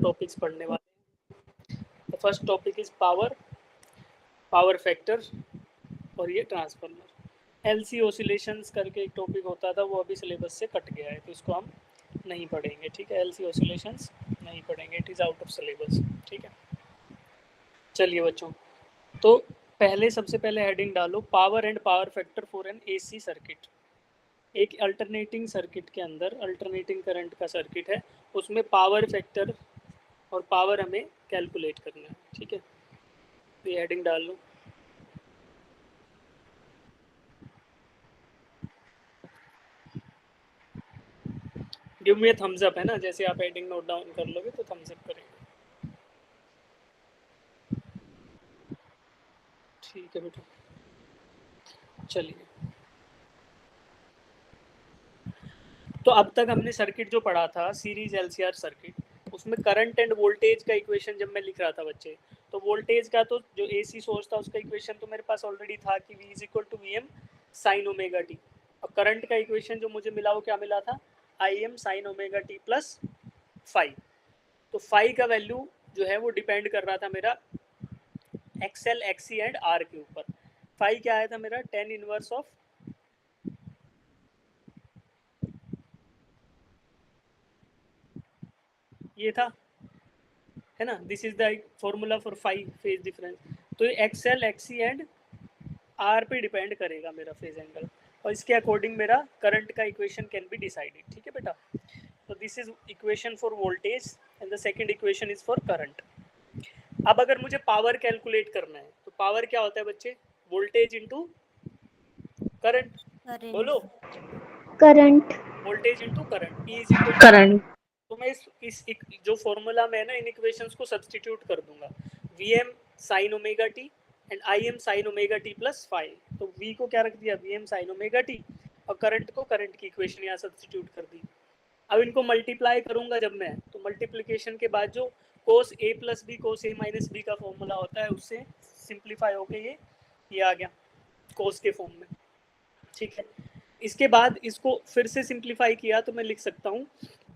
Topics पढ़ने वाले हैं। तो first topic is power, power factor और ये ट्रांसफार्मर। एलसी ऑसिलेशंस करके एक टॉपिक होता था, वो अभी सिलेबस से कट गया है, तो इसको हम नहीं पढ़ेंगे। ठीक है, एलसी ऑसिलेशंस नहीं पढ़ेंगे, it is out of syllabus. ठीक है, चलिए बच्चों, तो पहले सबसे पहले हेडिंग डालो power and power factor for an AC circuit. एक अल्टरनेटिंग सर्किट के अंदर अल्टरनेटिंग करंट का सर्किट है, उसमें पावर फैक्टर और पावर हमें कैलकुलेट करना है। ठीक है, तो ये हेडिंग डाल लो। गिव मी थम्स अप, है ना, जैसे आप हेडिंग नोट डाउन कर लोगे तो थम्स अप करेंगे। ठीक है बेटा, चलिए। तो अब तक हमने सर्किट जो पढ़ा था सीरीज एलसीआर सर्किट, उसमें करंट एंड वोल्टेज का इक्वेशन जब मैं लिख रहा था बच्चे, तो वोल्टेज का तो जो एसी सोर्स था उसका इक्वेशन तो मेरे पास ऑलरेडी था कि V is equal to V M sine omega T. और करंट का इक्वेशन जो मुझे मिला वो क्या मिला था, I M sine omega T plus five. तो फाइव का वैल्यू जो है वो डिपेंड कर रहा था मेरा एक्सएल एक्सी एंड आर के ऊपर। फाइव क्या आया था मेरा, टेन इनवर्स ऑफ ये था, है ना, this is the formula for five phase difference. तो ये एक्सएल एक्सी एंड आर पे डिपेंड करेगा मेरा फेज एंगल, और इसके अकॉर्डिंग मेरा करंट का इक्वेशन कैन बी डिसाइडेड। ठीक है बेटा, तो this is equation for voltage and the second equation is for current. अब अगर मुझे पावर कैलकुलेट करना है तो पावर क्या होता है बच्चे, वोल्टेज इनटू करंट। बोलो, current. Voltage into current, P is equal current. तो मैं इस जो फॉर्मूला में ना इन इक्वेशंस को सब्स्टिट्यूट कर दूंगा, V M sine omega T and I M sine omega T plus five. तो वी को क्या रख दिया, V M sine omega T, और करंट को करंट की इक्वेशन यहाँ सब्स्टिट्यूट कर दी। अब इनको मल्टीप्लाई करूंगा जब मैं, तो मल्टीप्लिकेशन के बाद जो कोस ए प्लस बी कोस ए माइनस बी का फॉर्मूला होता है उससे सिंप्लीफाई होके ये आ गया कोस के फॉर्म में। ठीक है, इसके बाद इसको फिर से सिंप्लीफाई किया तो मैं लिख सकता हूँ,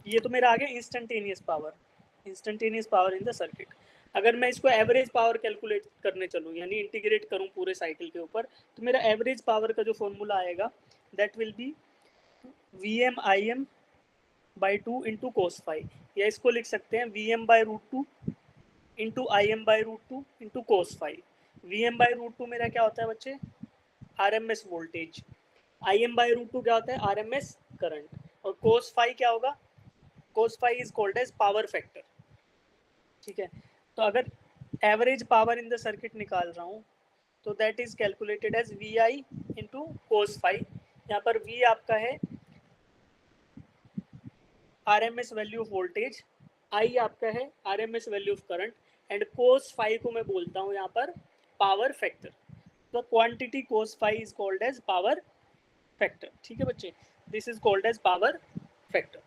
ये तो मेरा आ गया instantaneous power, instantaneous power in the circuit. अगर मैं इसको एवरेज पावर कैलकुलेट करने चलूँ, यानी इंटीग्रेट करूँ पूरे साइकिल के ऊपर, तो मेरा एवरेज पावर का जो फॉर्मूला आएगा that will be V M I M by two into cos five, या इसको लिख सकते हैं V M by root two into I M by root two into cos five. V M by root two मेरा क्या होता है बच्चे, R M S voltage, I M by root two क्या होता है, आर एम एस करंट, और cos five क्या होगा, cos five is called as power factor. ठीक है, तो अगर average power in the circuit निकाल रहा हूँ तो that is calculated as V I into cos five. यहाँ पर वी आपका है R M S value of voltage, I आपका है R M S value of current, and cos five को मैं बोलता हूँ यहाँ पर पावर फैक्टर। तो quantity cos five is called as power factor. ठीक है बच्चे, this is called as power factor.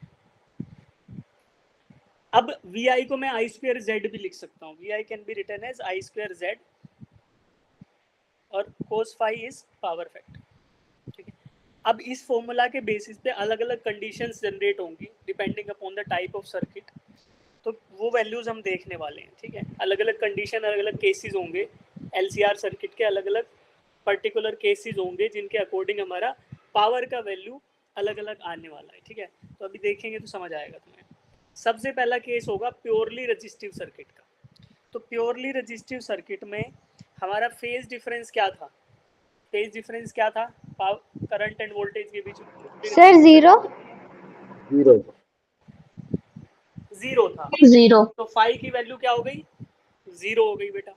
अब वी आई को मैं आई स्क्वायर जेड भी लिख सकता हूँ, V I can be written as I square Z, और cos five is power factor. ठीक है, अब इस फॉर्मूला के बेसिस पे अलग अलग कंडीशंस जनरेट होंगी depending upon the type of circuit, तो वो वैल्यूज हम देखने वाले हैं। ठीक है, अलग अलग कंडीशन, अलग अलग केसेस होंगे, एलसीआर सर्किट के अलग अलग पर्टिकुलर केसेस होंगे जिनके अकॉर्डिंग हमारा पावर का वैल्यू अलग अलग आने वाला है। ठीक है, तो अभी देखेंगे तो समझ आएगा तुम्हें। सबसे पहला केस होगा प्योरली रजिस्टिव सर्किट का। तो प्योरली रजिस्टिव सर्किट में हमारा फेज डिफरेंस क्या था, फेज डिफरेंस क्या था करंट एंड वोल्टेज के बीच? Sir zero. जीरो। जीरो था। जीरो। तो फाइव की वैल्यू क्या हो गई, जीरो हो गई बेटा।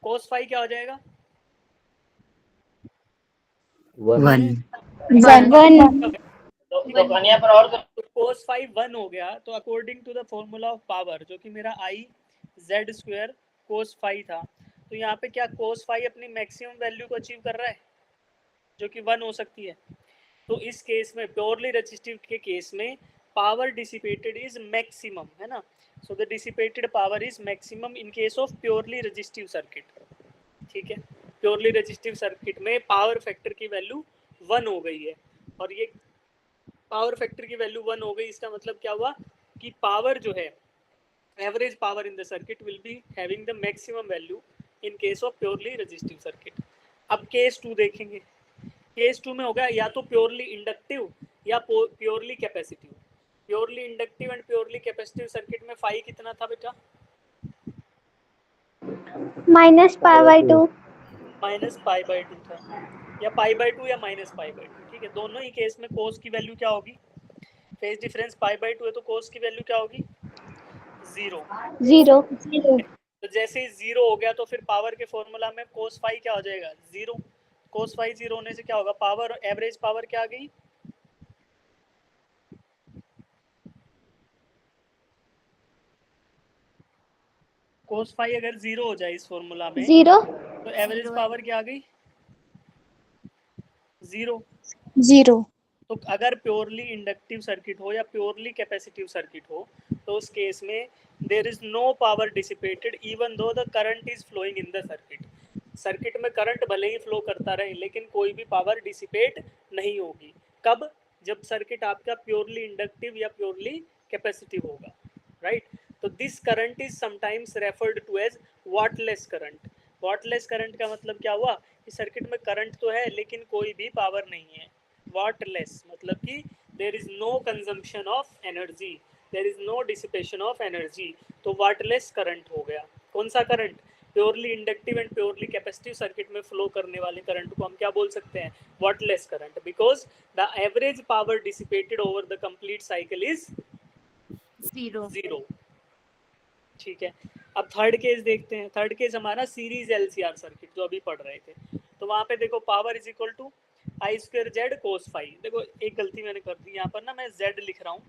कोस फाइव क्या हो जाएगा, वन। वन। तो कोस फाइव वन हो गया, तो according to the formula of power जो कि मेरा I Z square cos five था, तो यहाँ पे क्या कोस फाइव अपनी मैक्सिमम वैल्यू को अचीव कर रहा है जो कि वन हो सकती है। तो इस केस में प्योरली रेजिस्टिव के केस में पावर डिसिपेटेड इज मैक्सिमम, है ना, so the dissipated power is maximum in case of purely resistive circuit. ठीक है, प्योरली रेजिस्टिव सर्किट में पावर फैक्टर की वैल्यू वन हो गई है, और ये पावर फैक्टर की वैल्यू वन हो गई, इसका मतलब क्या हुआ कि पावर जो है average power in the circuit will be having the maximum value in case of purely resistive circuit. अब केस 2 देखेंगे. केस 2 में होगा या तो प्योरली इंडक्टिव या purely capacitive. Purely inductive and purely capacitive circuit में फाई कितना था बेटा? -π/2 -π/2 था, या π/2 या -π/2. ठीक है, दोनों ही केस में कोस की वैल्यू क्या होगी? फेज डिफरेंस π/2 है तो कोस की वैल्यू क्या होगी? 0. तो जैसे ही 0 हो गया तो फिर पावर के फॉर्मूला में कोस फाई क्या हो जाएगा? 0. कोस फाई 0 होने से क्या होगा? पावर, एवरेज पावर क्या आ गई? कोस फाई अगर 0 हो जाए इस फॉर्मूला में 0 तो एवरेज पावर क्या आ गई? 0. तो अगर प्योरली इंडक्टिव सर्किट हो या प्योरली कैपेसिटिव सर्किट हो तो उस केस में there is no power dissipated even though the current is flowing in the circuit. Circuit में करंट भले ही फ्लो करता रहे लेकिन कोई भी पावर डिसिपेट नहीं होगी. कब? जब सर्किट आपका प्योरली इंडक्टिव या प्योरली कैपेसिटिव होगा, राइट? तो this current is sometimes referred to as wattless current. Wattless current का मतलब क्या हुआ? कि सर्किट में करंट तो है लेकिन कोई भी पावर नहीं है. वॉटलेस मतलब कि there is no consumption of energy, there is no dissipation of energy. तो वॉटलेस करंट हो गया. कौन सा current? Purely inductive and purely capacitive circuit में फ्लो करने वाले करंट को हम क्या बोल सकते हैं? Wattless current. Because the average power dissipated over the complete cycle is 0. ठीक है, अब थर्ड केस देखते हैं. थर्ड केस हमारा सीरीज एलसीआर सर्किट जो अभी पढ़ रहे थे. तो वहां पे देखो power is equal to I² Z cos phi. देखो एक गलती मैंने कर दी यहाँ पर ना, मैं Z लिख रहा हूँ.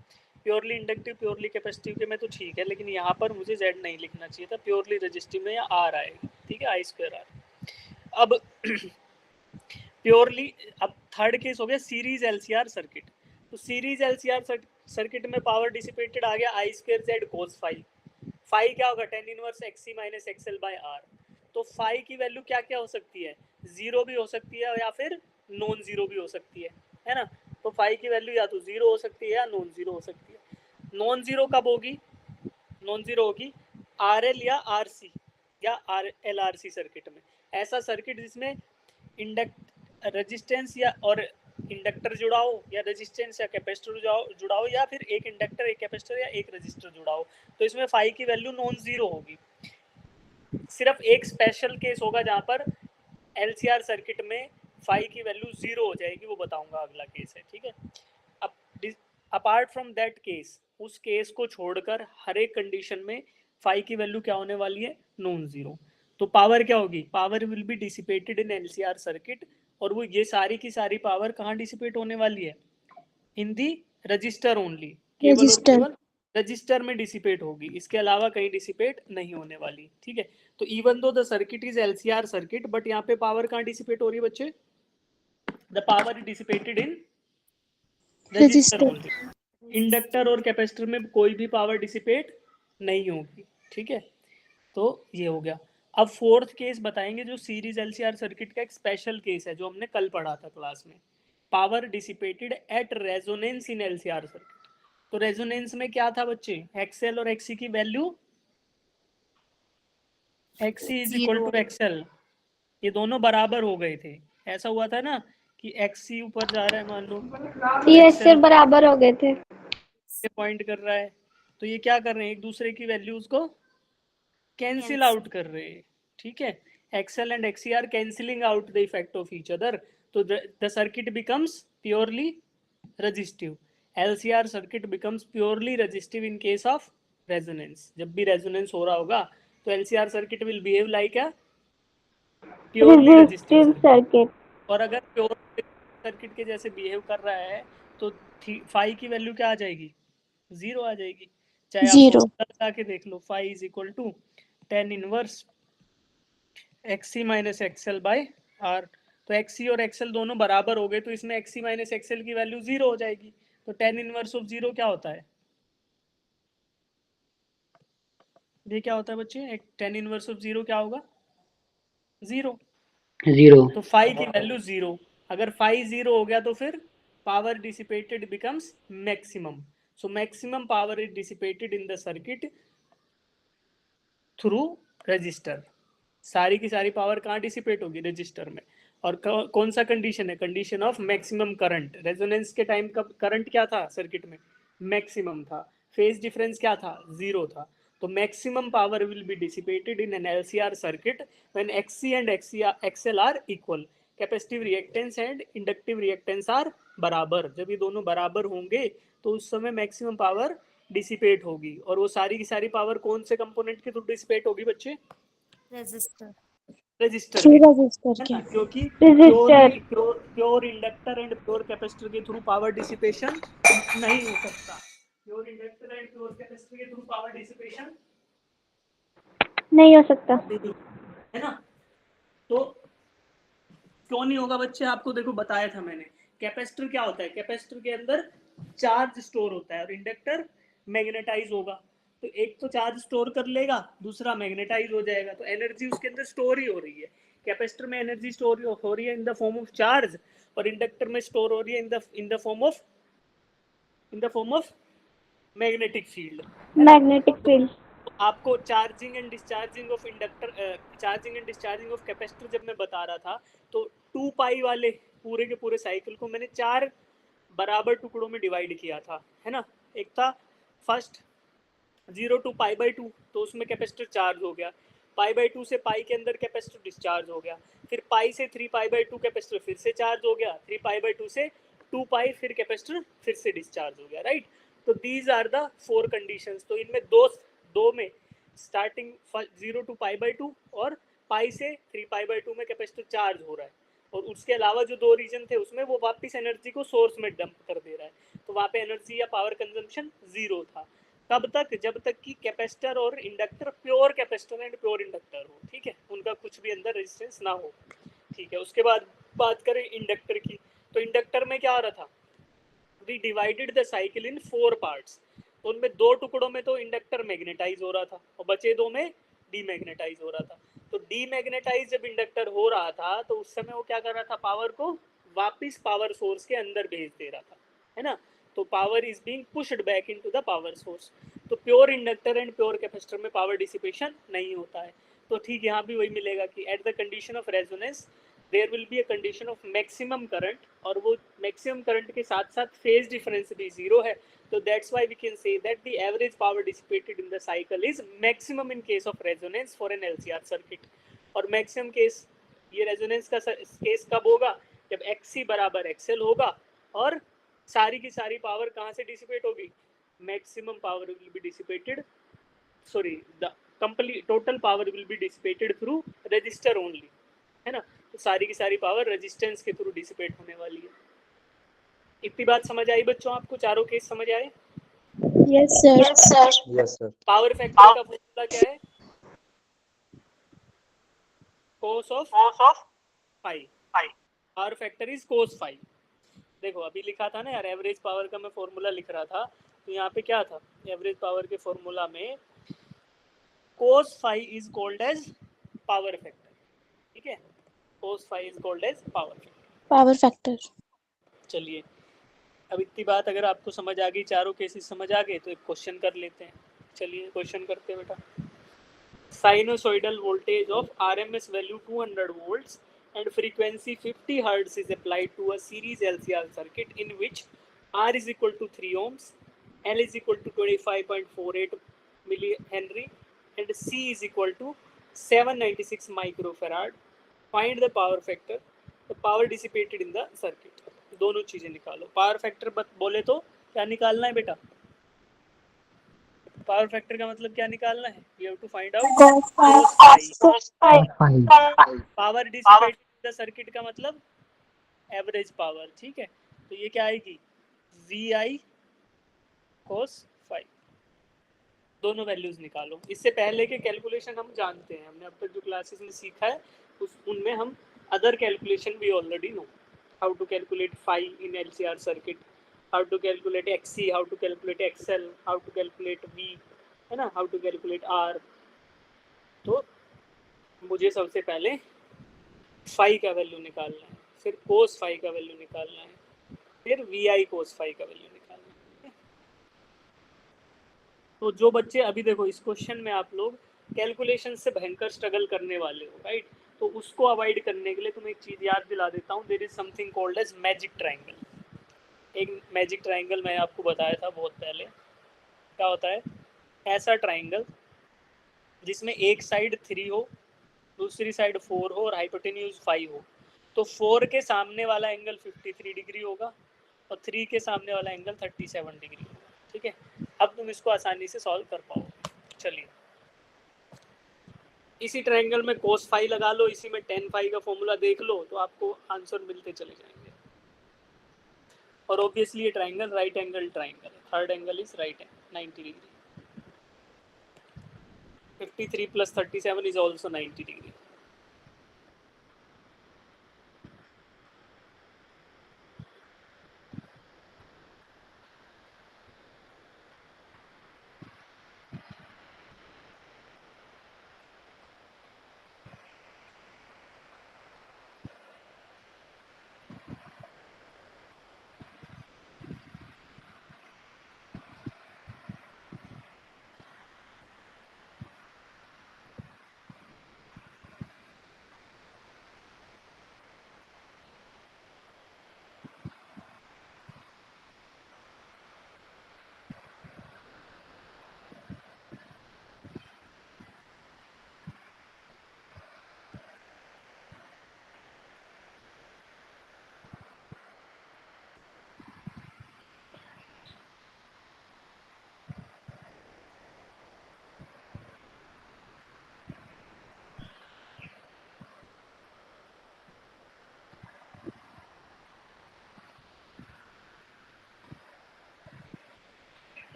प्योरली इंडक्टिव प्योरली कैपेसिटिव के में तो ठीक है लेकिन यहाँ पर मुझे Z नहीं लिखना चाहिए था. प्योरली रेजिस्टिव में या R आएगा. ठीक है, I²R. अब प्योरली, अब थर्ड केस हो गया सीरीज एलसीआर सर्किट. तो सीरीज एलसीआर सर्किट में पावर डिसिपेटेड आ गया I² Z cos phi. Phi क्या होगा? tan inverse XC minus XL by R. तो फाई की वैल्यू क्या क्या हो सकती है? 0 भी हो सकती है या फिर नॉन जीरो भी हो सकती है ना? तो फाई की वैल्यू या तो 0 हो सकती है या नॉन जीरो हो सकती है. नॉन जीरो कब होगी? नॉन जीरो होगी RL या RC या LRC सर्किट में. ऐसा सर्किट जिसमें रेजिस्टेंस या और इंडक्टर जुड़ा हो या रेजिस्टेंस या कैपेसिटर जुड़ा हो या फिर एक इंडक्टर एक कैपेसिटर या एक रेजिस्टर जुड़ा हो. तो इसमें फाई की वैल्यू नॉन जीरो होगी. सिर्फ एक स्पेशल केस होगा जहां पर एलसीआर सर्किट में फाई की वैल्यू 0 हो जाएगी, वो बताऊंगा अगला केस है. ठीक है, अब अपार्ट फ्रॉम दैट केस, उस केस को छोड़कर हर एक कंडीशन में फाई की वैल्यू क्या होने वाली है? Non zero. तो पावर क्या होगी? Power will be dissipated in LCR circuit. और वो ये सारी की सारी पावर कहाँ डिसिपेट होने वाली है? इन दी रजिस्टर ओनली. केवल और केवल रजिस्टर में डिसिपेट होगी, इसके अलावा कहीं डिसिपेट नहीं होने वाली. ठीक है, तो even though the circuit is LCR circuit but यहाँ पे पावर कहाँ डिसिपेट हो रही है बच्चे? The power is dissipated in register only. Inductor और कैपेसिटर में कोई भी पावर डिसिपेट नहीं होगी. ठीक है, तो ये हो गया. अब फोर्थ केस बताएंगे जो सीरीज एलसीआर सर्किट का एक स्पेशल केस है जो हमने कल पढ़ा था क्लास में. Power dissipated at resonance in LCR circuit. तो रेजोनेंस में क्या था बच्चे? एक्सएल और एक्सी की value XC is equal to XL, ये दोनों बराबर हो गए थे. ऐसा हुआ था ना कि एक्सी ऊपर जा रहा है मान लो, ये इससे बराबर हो गए थे. पॉइंट कर रहा है, तो ये क्या कर रहे हैं? एक दूसरे की वैल्यूज को कैंसिल आउट कर रहे हैं. ठीक है, XL and XC are cancelling out the effect of each other. तो the circuit becomes purely resistive. LCR circuit becomes purely resistive in case of resonance. जब भी रेजोनेंस हो रहा होगा तो LCR circuit will behave like a purely resistive circuit. और अगर pure circuit के जैसे बिहेव कर रहा है तो फाई की वैल्यू क्या आ जाएगी? 0 आ जाएगी. चाहे आप जाके देख लो. Phi is equal to tan inverse XC minus XL by R. तो XC और XL दोनों बराबर हो गए तो इसमें XC माइनस XL की वैल्यू 0 हो जाएगी. तो tan इनवर्स ऑफ 0 क्या होता है? ये क्या होता है बच्चे? एक tan इनवर्स ऑफ 0 क्या होगा? 0. तो फाई की वैल्यू 0. अगर फाई 0 हो गया तो फिर power dissipated becomes maximum. So maximum power is dissipated in the circuit through register. सारी की सारी पावर कहाँ डिसिपेट होगी? रजिस्टर में। और कौन सा कंडीशन है? Condition of maximum current. Resonance के टाइम का करंट क्या था सर्किट में? मैक्सिमम था। फेज डिफरेंस क्या था? 0 था। तो maximum power will be dissipated in an LCR circuit when XC and XL are equal. Capacitive reactance and inductive reactance are बराबर। जब ये दोनों बराबर होंगे तो उस समय मैक्सिमम पावर डिसिपेट होगी। और वो सारी की सारी पावर कौन से कंपोनेंट के थ्रू डिसिपेट होगी बच्चे? रजिस्टर रजिस्टर थ्रू के, रजिस्टर है के ना? क्योंकि register pure inductor and pure capacitor के थ्रू पावर डिसिपेशन नहीं हो सकता। Pure inductor and pure capacitor के थ्रू पावर डिसिपेशन नहीं हो सकता, है ना? तो क्यों नहीं होगा बच्चे? आपको देखो बताया था मैंने। कैपेसिटर क्या होता है? कैपेसिटर के अंदर चार्ज स्टोर होता है और इंडक्टर मैग्नेटाइज होगा। तो एक तो चार्ज स्टोर कर लेगा, दूसरा मैग्नेटाइज हो जाएगा। तो एनर्जी उसके अंदर स्टोर ही हो रही है। कैपेसिटर में एनर्जी स्टोर हो रही है in the form of charge, और इंडक्टर में स्टोर हो रही है in the form of magnetic field, है ना? Magnetic field. आपको charging and discharging of inductor, charging and discharging of capacitor जब मैं बता रहा था, तो 2 पाई वाले पूरे के पूरे साइकिल को मैंने 4 बराबर टुकड़ों में डिवाइड किया था, है ना? एक था फर्स्ट 0 to π/2, तो उसमें कैपेसिटर चार्ज हो गया। π/2 से पाई के अंदर कैपेसिटर डिस्चार्ज हो गया। फिर पाई से 3 π/2 कैपेसिटर फिर से चार्ज हो गया। 3 π/2 से 2 पाई फिर कैपेसिटर फिर से डिस्चार्ज हो गया, राइट? तो दीज आर द 4 कंडीशंस। तो इनमें दो में स्टार्टिंग 0 to π/2 और पाई से 3 π/2 में कैपेसिटर चार्ज हो रहा है। और उसके अलावा जो 2 रीजन थे उसमें वो वापस एनर्जी को सोर्स में डंप कर दे रहा है। तो वहाँ पे एनर्जी या पावर कंजम्पशन 0 था। कब तक? जब तक कि कैपेसिटर और inductor pure capacitor and pure inductor हो, ठीक है? उनका कुछ भी अंदर रेजिस्टेंस ना हो, ठीक है? उसके बाद बात करें इंडक्टर की, तो इंडक्टर में क्या हो रहा था? We divided the cycle in 4 parts. तो उनमें 2 टुकड़ों में तो इंडक्टर मैग्नेटाइज हो रहा था और बचे 2 में डीमैग्नेटाइज हो रहा था। तो डीमैग्नेटाइज जब इंडक्टर हो रहा था तो उस समय वो क्या कर रहा था? पावर को वापस पावर सोर्स के अंदर भेज दे रहा था, है ना? तो power is being pushed back into the power source. तो pure inductor and pure capacitor में पावर डिसिपेशन नहीं होता है। तो ठीक यहाँ भी वही मिलेगा कि at the condition of resonance there will be a condition of maximum current, और वो मैक्सिमम करंट के साथ साथ फेज डिफरेंस भी 0 है। तो that's why we can say that the average power dissipated in the cycle is maximum in case of resonance for an LCR circuit. और maximum case, ये रेजोनेंस का केस कब होगा? जब XC बराबर XL होगा और सारी की सारी पावर कहाँ से डिसिपेट होगी? Maximum power will be dissipated, sorry, the complete total power will be dissipated through register only, है ना? तो सारी की सारी पावर रेजिस्टेंस के थ्रू डिसिपेट होने वाली है। इतनी बात समझ आई बच्चों? आपको चारों केस समझ आए? Yes sir. Yes sir. Power factor का फॉर्मूला क्या है? cos of phi. Power factor is cos phi. देखो अभी लिखा था ना यार, एवरेज पावर का मैं फॉर्मूला लिख रहा था, तो यहाँ पे क्या था? एवरेज पावर के फॉर्मूला में cos phi is called as power factor, ठीक है? cos phi is called as power factor. चलिए, अब इतनी बात अगर आपको समझ आ गई, चारों केसेस समझ आ गए, तो एक क्वेश्चन कर लेते हैं। चलिए क्वेश्चन करते हैं बेटा। Sinusoidal voltage of RMS value 200 volts and frequency 50 hertz is applied to a series LCR circuit in which R is equal to 3 ohms, L is equal to 25.48 millihenry and C is equal to 796 microfarad. Find the power factor, the power dissipated in the circuit. दोनों चीजें निकालो। Power factor बोले तो क्या निकालना है बेटा? Power factor का मतलब क्या निकालना है? We have to find out cos phi. Power dissipated in the circuit का मतलब एवरेज पावर, ठीक है? तो ये क्या आएगी? VI cos phi. दोनों वैल्यूज निकालो। इससे पहले के कैलकुलेशन हम जानते हैं, हमने अब तक जो क्लासेस में सीखा है उनमें हम अदर कैलकुलेशन भी already know. How to calculate phi in LCR circuit, how to calculate XC, how to calculate XL, how to calculate V, है ना? How to calculate R। तो मुझे सबसे पहले फाई का वैल्यू निकालना है, फिर कोस फाई का वैल्यू निकालना है, फिर VI कोस फाई का वैल्यू निकालना है। तो जो बच्चे अभी देखो इस क्वेश्चन में आप लोग कैलकुलेशन से भयंकर स्ट्रगल करने वाले हो, राइट? तो उसको अवॉइड करने के लिए तुम्हें एक चीज याद दिला देता हूँ, there is something called as magic triangle. एक मैजिक ट्रायंगल मैं आपको बताया था बहुत पहले। क्या होता है? ऐसा ट्रायंगल जिसमें एक साइड 3 हो, दूसरी साइड 4 हो और हाइपोटेन्यूज 5 हो। तो 4 के सामने वाला एंगल 53 डिग्री होगा और 3 के सामने वाला एंगल 37 डिग्री होगा, ठीक है? अब तुम इसको आसानी से सॉल्व कर पाओगे। चलिए, इसी ट्रायंगल में cos फाई लगा लो, इसी में tan फाई का फॉर्मूला देख लो, तो आपको आंसर मिलते चले जाएंगे। और ऑब्वियसली ये ट्रायंगल राइट एंगल ट्रायंगल है, third angle is right 90 degree. 53 plus 37 is also 90 degree.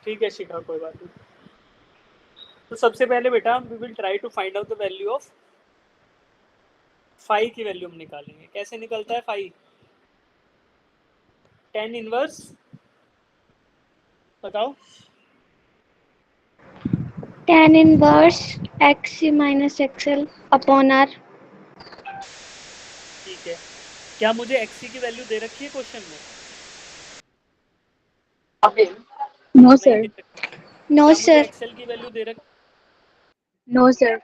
ठीक है शिखा, कोई बात नहीं। तो सबसे पहले बेटा we will try to find out the value of phi की वैल्यू हम निकालेंगे। कैसे निकलता है फाई? tan इनवर्स, बताओ। tan inverse xc minus xl upon r। ठीक है, क्या मुझे xc की वैल्यू दे रखी है क्वेश्चन में? No नहीं sir। दे रखी। No क्या sir। मुझे xl की वैल्यू दे रखी? No sir।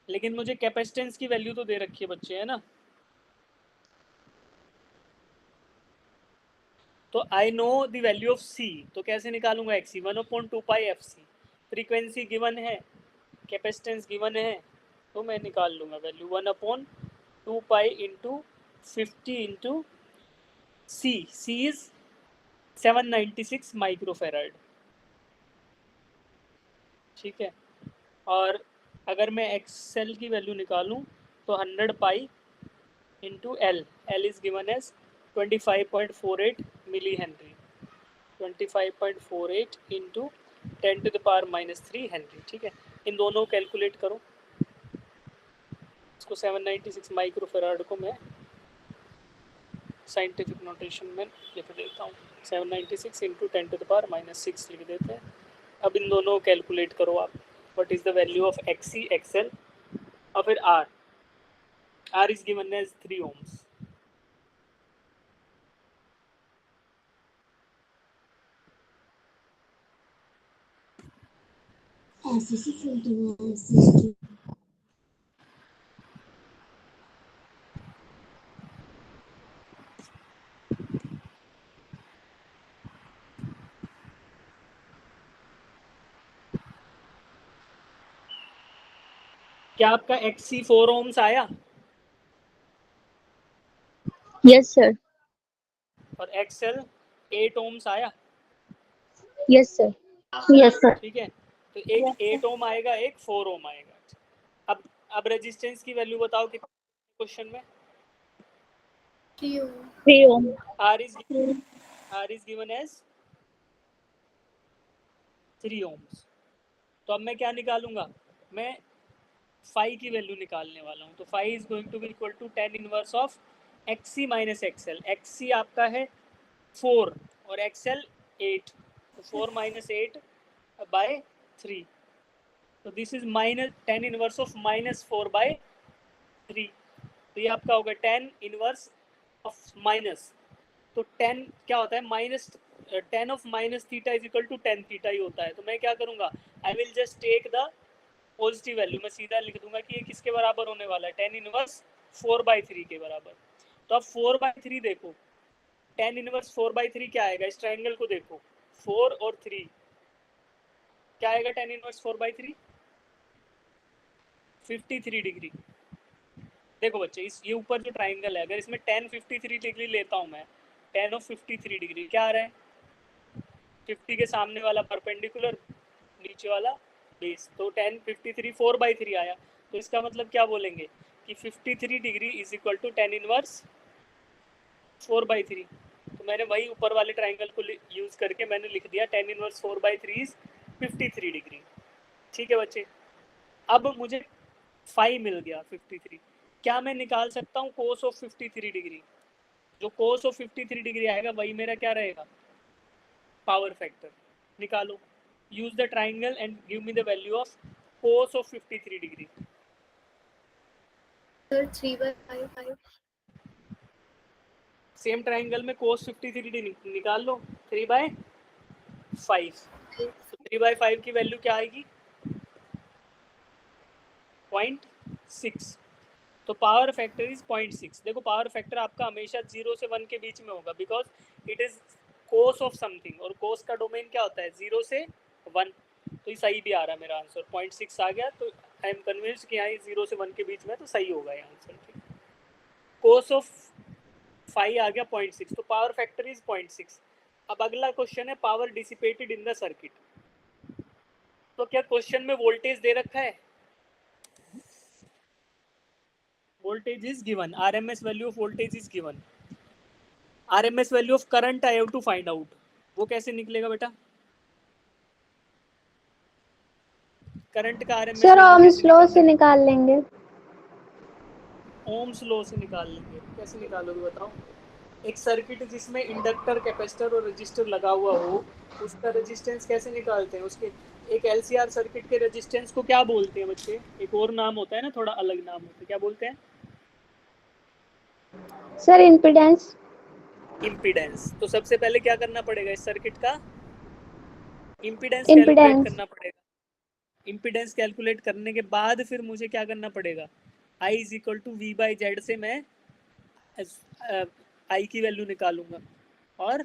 लेकिन मुझे कैपेसिटेंस की वैल्यू तो दे रखी है बच्चे, है ना? तो I know the value of c, तो कैसे निकालूंगा xc? 1/2 पाई fc। फ्रीक्वेंसी गिवन है, कैपेसिटेंस गिवन है, तो मैं निकाल लूंगा value 1/2 pi into 50 into c। c is 796 microfarad, ठीक है? और अगर मैं एक्सएल की वैल्यू निकालूं तो 100 pi into L, L is given as 25.48 milli henry. 25.48 into 10⁻³ henry, ठीक है? इन दोनों को कैलकुलेट करो। इसको 796 माइक्रोफेराड को मैं साइंटिफिक नोटेशन में लिख देता हूँ। 796 इंटू 10⁻⁻6 लिख देते हैं। अब इन दोनों को कैलकुलेट करो आप। What is the value of XC, XL और फिर R? R is given as 3 ohms. क्या आपका XC 4 ohms आया Yes sir। और XL 8 ohms आया? Yes sir. Yes sir. ठीक है, तो एक 8 ओम आएगा, एक 4 ओम आएगा। अब रेजिस्टेंस की वैल्यू बताओ कितने क्वेश्चन में। 3 ओम। R is given as 3 ohms। तो अब मैं क्या निकालूंगा, मैं फाई की वैल्यू निकालने वाला हूँ। तो phi is going to be equal to 10 inverse of XC minus XL. XC आपका है 4 और एक्सएल 8, तो 4 माइनस 8 बाय 3। तो this is minus 10 inverse of minus 4 by 3। तो ये आपका होगा 10 इनवर्स ऑफ माइनस। तो 10 क्या होता है, minus 10 of minus theta is equal to 10 theta ही होता है। तो मैं क्या करूंगा, I will just take the positive value, मैं सीधा लिख दूंगा कि ये किसके बराबर होने वाला है, 10 इनवर्स 4/3 के बराबर। तो अब 4/3 देखो, 10 इनवर्स 4/3 क्या आएगा, इस ट्राइंगल को देखो, 4 और 3 क्या आएगा, 10 इनवर्स 4/3 53 डिग्री। देखो बच्चे, इस ये ऊपर जो ट्राइंगल है, अगर इसमें 10 53 डिग्री लेता हूँ मैं, 10 ऑफ 53 डिग्री क्या आ रहा है, 50 के सामने वाला परपेंडिकुलर, नीचे वाला बेस। तो 10 53 4/3 आया। तो इसका मतलब क्या बोलेंगे कि 53 degree is equal to 10 inverse 4/3। तो मैंने वही ऊपर वाले ट्राइंगल को यूज करके मैंने लिख दिया 10 इनवर्स 4/3 इज 53 डिग्री। ठीक है बच्चे, अब मुझे फाई मिल गया 53। क्या मैं निकाल सकता हूँ कोस ऑफ 53 डिग्री। जो कोस ऑफ 53 डिग्री आएगा वही मेरा क्या रहेगा, पावर फैक्टर। निकालो, use the triangle and give me the value of cos of 53 degree. Sir 3/5। Same triangle में कोस 53 डिग्री निकाल लो, 3/5। तो 3/5 की वैल्यू क्या आएगी, 0.6। तो पावर फैक्टर इज 0.6। देखो पावर फैक्टर आपका हमेशा 0 से 1 के बीच में होगा, because it is cos of something, और कोस का डोमेन क्या होता है, 0 से 1। तो ये सही भी आ रहा है मेरा आंसर, 0.6 आ गया। तो आई एम कन्विंस्ड कि यहाँ 0 से 1 के बीच में, तो सही होगा ये आंसर। कोस ऑफ 5 आ गया 0.6, तो पावर फैक्टर इज 0.6। अब अगला क्वेश्चन है power dissipated in the circuit. तो क्या क्वेश्चन में वोल्टेज दे रखा है, voltage is given, RMS value of voltage is given, RMS value of current I have to find out। वो कैसे निकलेगा बेटा, करंट का RMS सर वैल्यू ओम्स कैसे लॉ निकालना से है, निकाल लेंगे। ओम्स लॉ से निकाल लेंगे। कैसे निकालोगे बताओ। एक सर्किट जिसमें इंडक्टर, कैपेसिटर और रजिस्टर लगा हुआ हो, उसका रेजिस्टेंस कैसे निकालते हैं, उसके एक LCR सर्किट के रेजिस्टेंस को क्या बोलते हैं बच्चे, एक और नाम होता है ना, थोड़ा अलग नाम होता है, क्या बोलते हैं, सर इम्पीडेंस। इम्पीडेंस। तो सबसे पहले क्या करना पड़ेगा, इस सर्किट का इम्पीडेंस कैलकुलेट इम्पीडेंस। करना पड़ेगा। इम्पीडेंस कैलकुलेट करने के बाद फिर मुझे क्या करना पड़ेगा, I is equal to V/Z से मैं I की वैल्यू निकालूंगा, और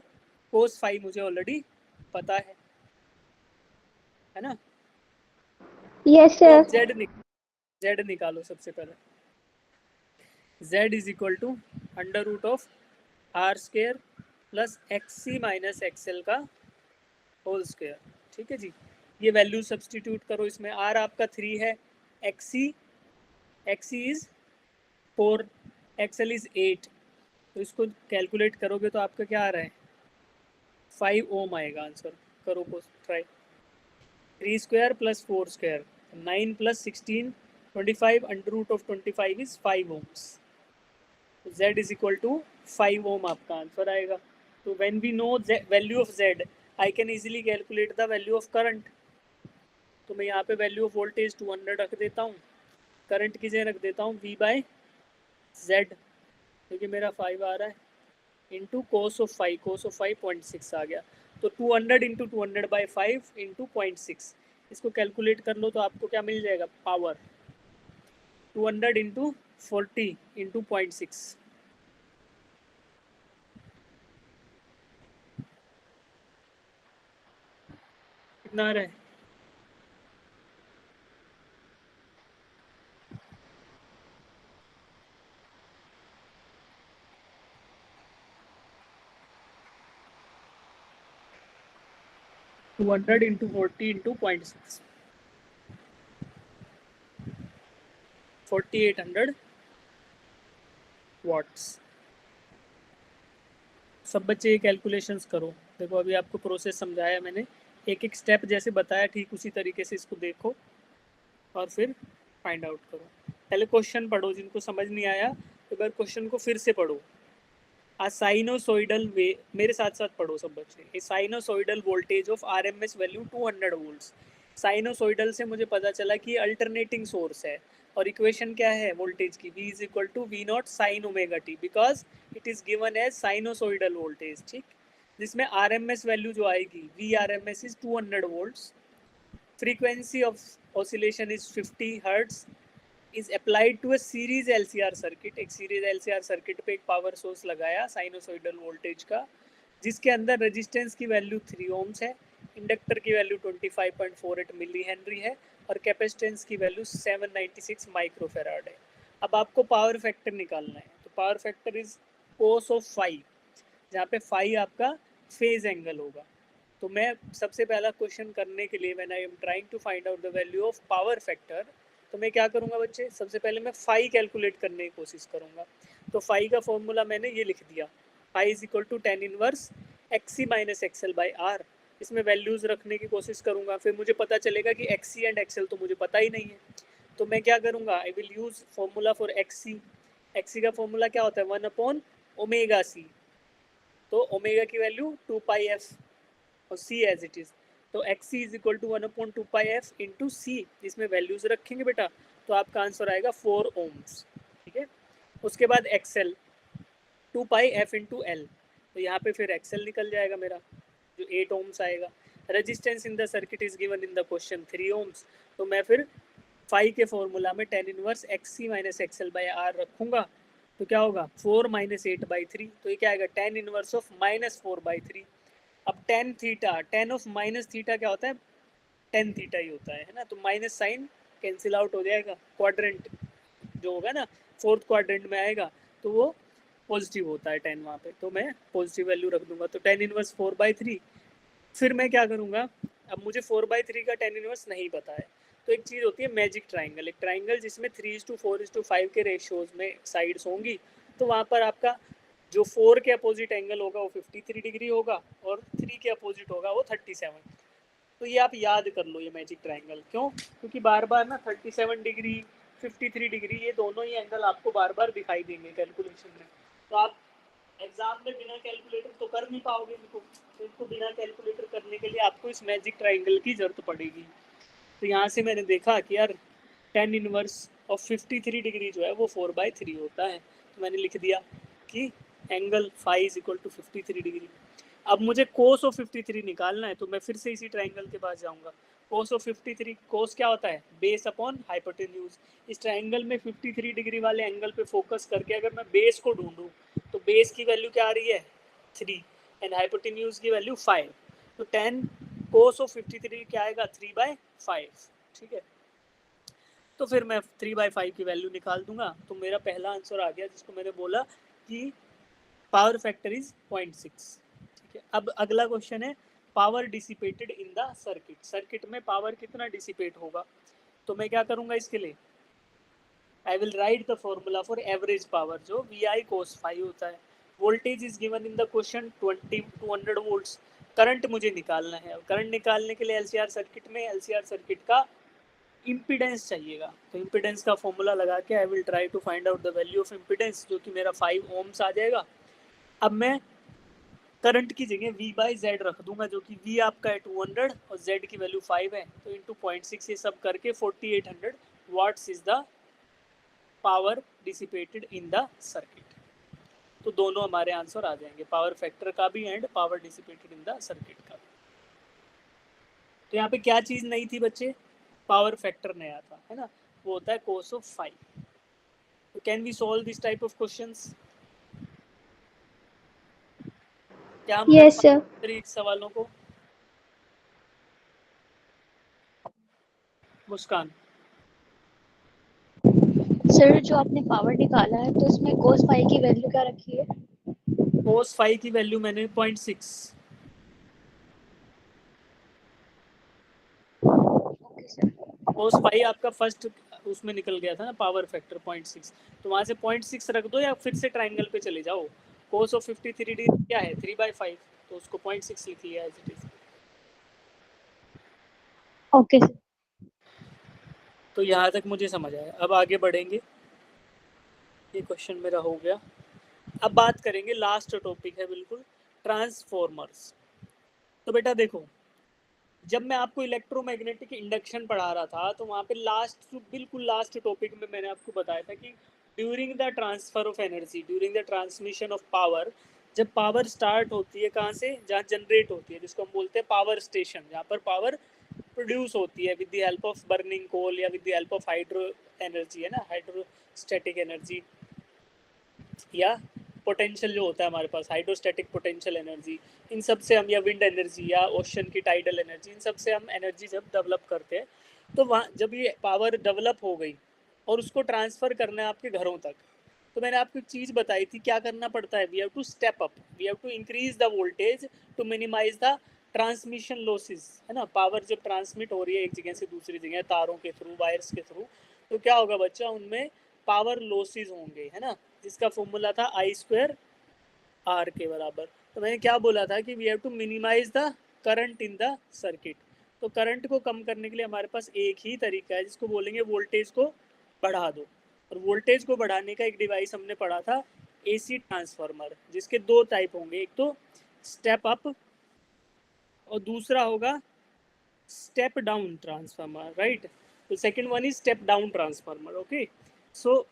कोस फाई मुझे ऑलरेडी पता है ना। यस तो अब सर। Z निकालो सबसे पहले। Z is equal to under root of R square plus XC minus XL का होल स्क्वायर। ठीक है जी, ये वैल्यू सब्सटीट्यूट करो इसमें। R आपका 3 है, XC इज 4, XL इज 8। तो इसको कैलकुलेट करोगे तो आपका क्या आ रहा है, 5 ओम आएगा आंसर। करो को ट्राई। 3 स्क्वायर प्लस 4 स्क्वायर 9 प्लस 16 25, under root of 25 is 5 ohms. Z is equal to 5 ohm आपका आंसर आएगा। तो when we know value of Z, I can easily calculate the value of current. तो मैं यहाँ पे वैल्यू ऑफ वोल्टेज 200 रख देता हूँ, करंट की जगह रख देता हूँ V/Z, क्योंकि मेरा 5 आ रहा है, into cos of 5, cos of 5 0.6 आ गया। तो 200 इंटू 200/5 इंटू 0.6, इसको कैलकुलेट कर लो तो आपको क्या मिल जाएगा, पावर 200 इंटू 40 इंटू 0.6। कितना आ रहा है, 200 into 40 into 0.6, 4800 वाट्स। सब बच्चे ये कैलकुलेशंस करो। देखो अभी आपको प्रोसेस समझाया मैंने, एक एक स्टेप जैसे बताया ठीक उसी तरीके से इसको देखो और फिर फाइंड आउट करो। पहले क्वेश्चन पढ़ो, जिनको समझ नहीं आया एक बार क्वेश्चन को फिर से पढ़ो। A sinusoidal वे, मेरे साथ साथ पढ़ो सब बच्चे। A sinusoidal voltage of RMS value 200 volts। Sinusoidal से मुझे पता चला कि अल्टरनेटिंग सोर्स है और इक्वेशन क्या है वोल्टेज की, V is equal to V naught sine omega T, because it is given as sinusoidal voltage. ठीक, जिसमें RMS वैल्यू जो आएगी V RMS is 200 volts, frequency of oscillation is 50 hertz, is applied to a series LCR circuit. एक series LCR circuit पे एक power source लगाया sinusoidal voltage का, जिसके अंदर रेजिस्टेंस की वैल्यू 3 ओम्स है, इंडक्टर की वैल्यू 25.48 मिली हेनरी है और कैपेसिटेंस की वैल्यू 796 माइक्रोफेराड है। अब आपको पावर फैक्टर निकालना है, तो power factor is cos of phi, जहाँ पे फाई आपका फेज एंगल होगा। तो मैं सबसे पहला क्वेश्चन करने के लिए, when I am trying to find out the value of power factor, तो मैं क्या करूंगा बच्चे, सबसे पहले मैं फाई कैलकुलेट करने की कोशिश करूंगा। तो फाई का फॉर्मूला मैंने ये लिख दिया, phi is equal to tan inverse XC minus XL by R। इसमें वैल्यूज रखने की कोशिश करूंगा, फिर मुझे पता चलेगा कि XC एंड XL तो मुझे पता ही नहीं है, तो मैं क्या करूंगा, I will use formula for XC। XC का फॉर्मूला क्या होता है, 1/ओमेगा C। तो ओमेगा की वैल्यू 2πf और C एज इट इज, तो XC is equal to 1/2πf into C। इसमें वैल्यूज रखेंगे बेटा, तो आपका आंसर आएगा 4 ओम्स। ठीक है, उसके बाद XL 2πf इंटू L, तो यहाँ पे फिर XL निकल जाएगा मेरा, जो 8 ओम्स आएगा। Resistance in the circuit is given in the question 3 ohms, तो मैं फिर फाई के फॉर्मूला में tan inverse XC minus XL by R रखूंगा, तो क्या होगा 4 माइनस 8/3, तो ये क्या आएगा tan इनवर्स ऑफ माइनस 4/3। अब tan theta, tan of minus theta क्या होता है, tan थीटा ही होता है ना, तो माइनस साइन कैंसिल आउट हो जाएगा, क्वाड्रेंट जो होगा ना फोर्थ क्वाड्रेंट में आएगा, तो वो पॉजिटिव होता है tan वहाँ पे, तो मैं पॉजिटिव वैल्यू रख दूंगा, तो tan इनवर्स 4/3। फिर मैं क्या करूँगा, अब मुझे 4/3 का tan इनवर्स नहीं पता है, तो एक चीज़ होती है मैजिक ट्राइंगल, एक ट्राइंगल जिसमें 3:4:5 के रेशियोज में साइड्स होंगी, तो वहाँ पर आपका जो 4 के अपोजिट एंगल होगा वो 53 डिग्री होगा और 3 के अपोजिट होगा वो 37। तो ये आप याद कर लो ये मैजिक ट्राइंगल, क्यों, क्योंकि बार बार ना 37 डिग्री 53 डिग्री ये दोनों ही एंगल आपको बार बार दिखाई देंगे कैलकुलेशन में, तो आप एग्जाम में बिना कैलकुलेटर तो कर नहीं पाओगे इनको, तो इसको बिना कैलकुलेटर करने के लिए आपको इस मैजिक ट्राइंगल की जरूरत पड़ेगी। तो यहाँ से मैंने देखा कि यार tan इनवर्स ऑफ 53 डिग्री जो है वो 4/3 होता है, तो मैंने लिख दिया कि angle phi is equal to 53 degree. अब मुझे कोस ऑफ 53 निकालना है, तो मैं फिर से इसी ट्राइंगल के पास जाऊंगा। कोस ऑफ 53, कोस क्या होता है, बेस अपॉन हाइपोटेन्यूज। इस ट्राइंगल में 53 डिग्री वाले एंगल पे फोकस करके अगर मैं बेस को ढूंढूं, तो बेस की वैल्यू क्या आ रही है 3 एंड हाइपोटेन्यूज की वैल्यू 5, तो tan कोस ऑफ 53 क्या आएगा 3/5। ठीक है, तो फिर मैं 3/5 की वैल्यू निकाल दूंगा, तो मेरा पहला आंसर आ गया, जिसको मैंने बोला कि पावर फैक्टर इज 0.6। ठीक है, अब अगला क्वेश्चन है power dissipated in the circuit. Circuit में पावर कितना डिसिपेट होगा, तो मैं क्या करूंगा इसके लिए, I will write the formula for average power, जो VI cos phi होता है। Voltage is given in the question 200 volts. Current मुझे निकालना है, करंट निकालने के लिए LCR सर्किट में LCR सर्किट का इम्पीडेंस चाहिएगा, तो इम्पीडेंस का फॉर्मूला लगा के I will try to find out the value of impedance, जो कि मेरा 5 ओम्स आ जाएगा। अब मैं करंट की जगह V/Z रख दूंगा, जो कि V आपका है 200 और Z की वैल्यू 5 है, तो इंटू 0.6 ये सब करके 4800 watts is the power dissipated in the circuit. तो दोनों हमारे आंसर आ जाएंगे, पावर फैक्टर का भी and power dissipated in the circuit का भी। तो यहाँ पे क्या चीज़ नहीं थी बच्चे, पावर फैक्टर नया था, है ना, वो होता है कोस ऑफ फाई। तो can we solve this type of questions, क्या हम Yes, sir. सवालों को। मुस्कान, सर जो आपने पावर निकाला है तो इसमें कोस फाई की वैल्यू क्या रखी है? कोस फाई की वैल्यू मैंने 0.6, ओके सर। cos फाई आपका फर्स्ट उसमें निकल गया था ना, पावर फैक्टर 0.6, तो वहां से 0.6 रख दो या फिर से ट्राइंगल पे चले जाओ। cos ऑफ 53 डिग्री क्या है 3/5, तो उसको 0.6 लिख लिया as it is. Okay sir. तो यहाँ तक मुझे समझ आया। अब आगे बढ़ेंगे, ये क्वेश्चन मेरा हो गया। अब बात करेंगे, लास्ट टॉपिक है बिल्कुल, ट्रांसफॉर्मर्स। तो बेटा देखो, जब मैं आपको इलेक्ट्रोमैग्नेटिक इंडक्शन पढ़ा रहा था तो वहाँ पे बिल्कुल लास्ट टॉपिक में मैंने आपको बताया था कि during the transfer of energy, during the transmission of power, जब पावर स्टार्ट होती है कहाँ से, जहाँ जनरेट होती है, जिसको हम बोलते हैं पावर स्टेशन, जहाँ पर पावर प्रोड्यूस होती है with the help of burning coal या with the help of hydro energy, है ना, हाइड्रोस्टैटिक एनर्जी, या पोटेंशियल जो होता है हमारे पास, हाइड्रोस्टैटिक पोटेंशियल एनर्जी, इन सब से हम, या विंड एनर्जी या ओशन की टाइडल एनर्जी, इन सब से हम एनर्जी जब डेवलप करते हैं, तो वहाँ जब ये पावर डेवलप हो गई और उसको ट्रांसफ़र करना है आपके घरों तक, तो मैंने आपको एक चीज़ बताई थी, क्या करना पड़ता है, we have to step up, we have to increase the voltage to minimize the transmission losses, है ना। पावर जब ट्रांसमिट हो रही है एक जगह से दूसरी जगह तारों के थ्रू, वायर्स के थ्रू, तो क्या होगा बच्चा, उनमें पावर लॉसेस होंगे, है ना, जिसका फॉर्मूला था I² R के बराबर। तो मैंने क्या बोला था कि we have to minimize the current in the circuit. तो करंट को कम करने के लिए हमारे पास एक ही तरीका है, जिसको बोलेंगे वोल्टेज को बढ़ा दो। और वोल्टेज को बढ़ाने का एक डिवाइस हमने पढ़ा था, AC ट्रांसफार्मर, जिसके दो टाइप होंगे, एक तो स्टेप अप और दूसरा होगा स्टेप डाउन ट्रांसफार्मर, राइट। तो second one is step down transformer, okay. So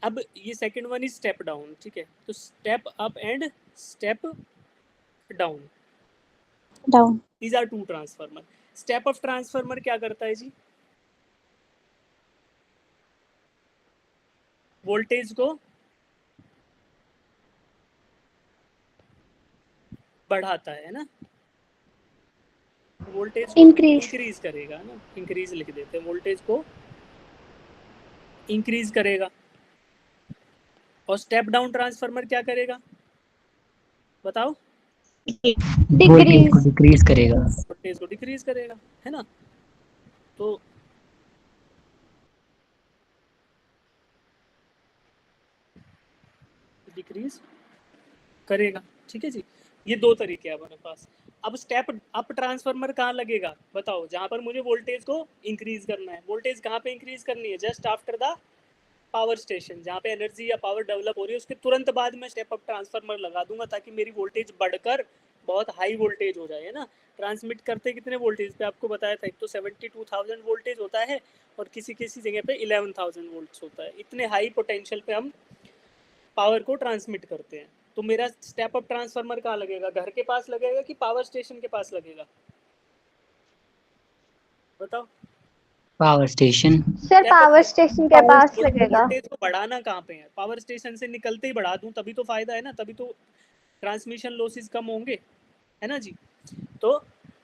अब ये second one is step down, ठीक है। तो step up and step down, these are two transformer. Step up transformer क्या करता है जी, वोल्टेज को बढ़ाता है ना, वोल्टेज को इंक्रीज करेगा ना, इंक्रीज लिख देते हैं, वोल्टेज को इंक्रीज करेगा। और स्टेप डाउन ट्रांसफार्मर क्या करेगा, बताओ, वोल्टेज को डिक्रीज करेगा। वोल्टेज को डिक्रीज करेगा, है ना। तो डिक्रीज करेगा, ठीक है जी। ये दो तरीके हैं हमारे पास। अब स्टेप अप ट्रांसफार्मर कहाँ लगेगा, बताओ, जहाँ पर मुझे वोल्टेज को इंक्रीज करना है। वोल्टेज कहाँ पे इंक्रीज करनी है, just after the power station, जहाँ पे एनर्जी या पावर डेवलप हो रही है, उसके तुरंत बाद मैं स्टेप अप ट्रांसफार्मर लगा दूंगा, ताकि मेरी वोल्टेज बढ़कर बहुत हाई वोल्टेज हो जाए, है ना। ट्रांसमिट करते कितने वोल्टेज पे आपको बताया था, एक तो 72,000 वोल्टेज होता है और किसी किसी जगह पे 11,000 वोल्ट्स होता है। इतने हाई पोटेंशियल पे हम पावर को ट्रांसमिट करते हैं। तो मेरा स्टेप अप ट्रांसफार्मर कहाँ लगेगा, घर के पास लगेगा कि पावर स्टेशन के पास लगेगा, बताओ। Power station. Sir power station के पास लगेगा। वोल्टेज को बढ़ाना कहाँ पे है, पावर स्टेशन से निकलते ही बढ़ा दूं, तभी तो फायदा है ना, तभी तो ट्रांसमिशन लॉसेस कम होंगे, है ना जी। तो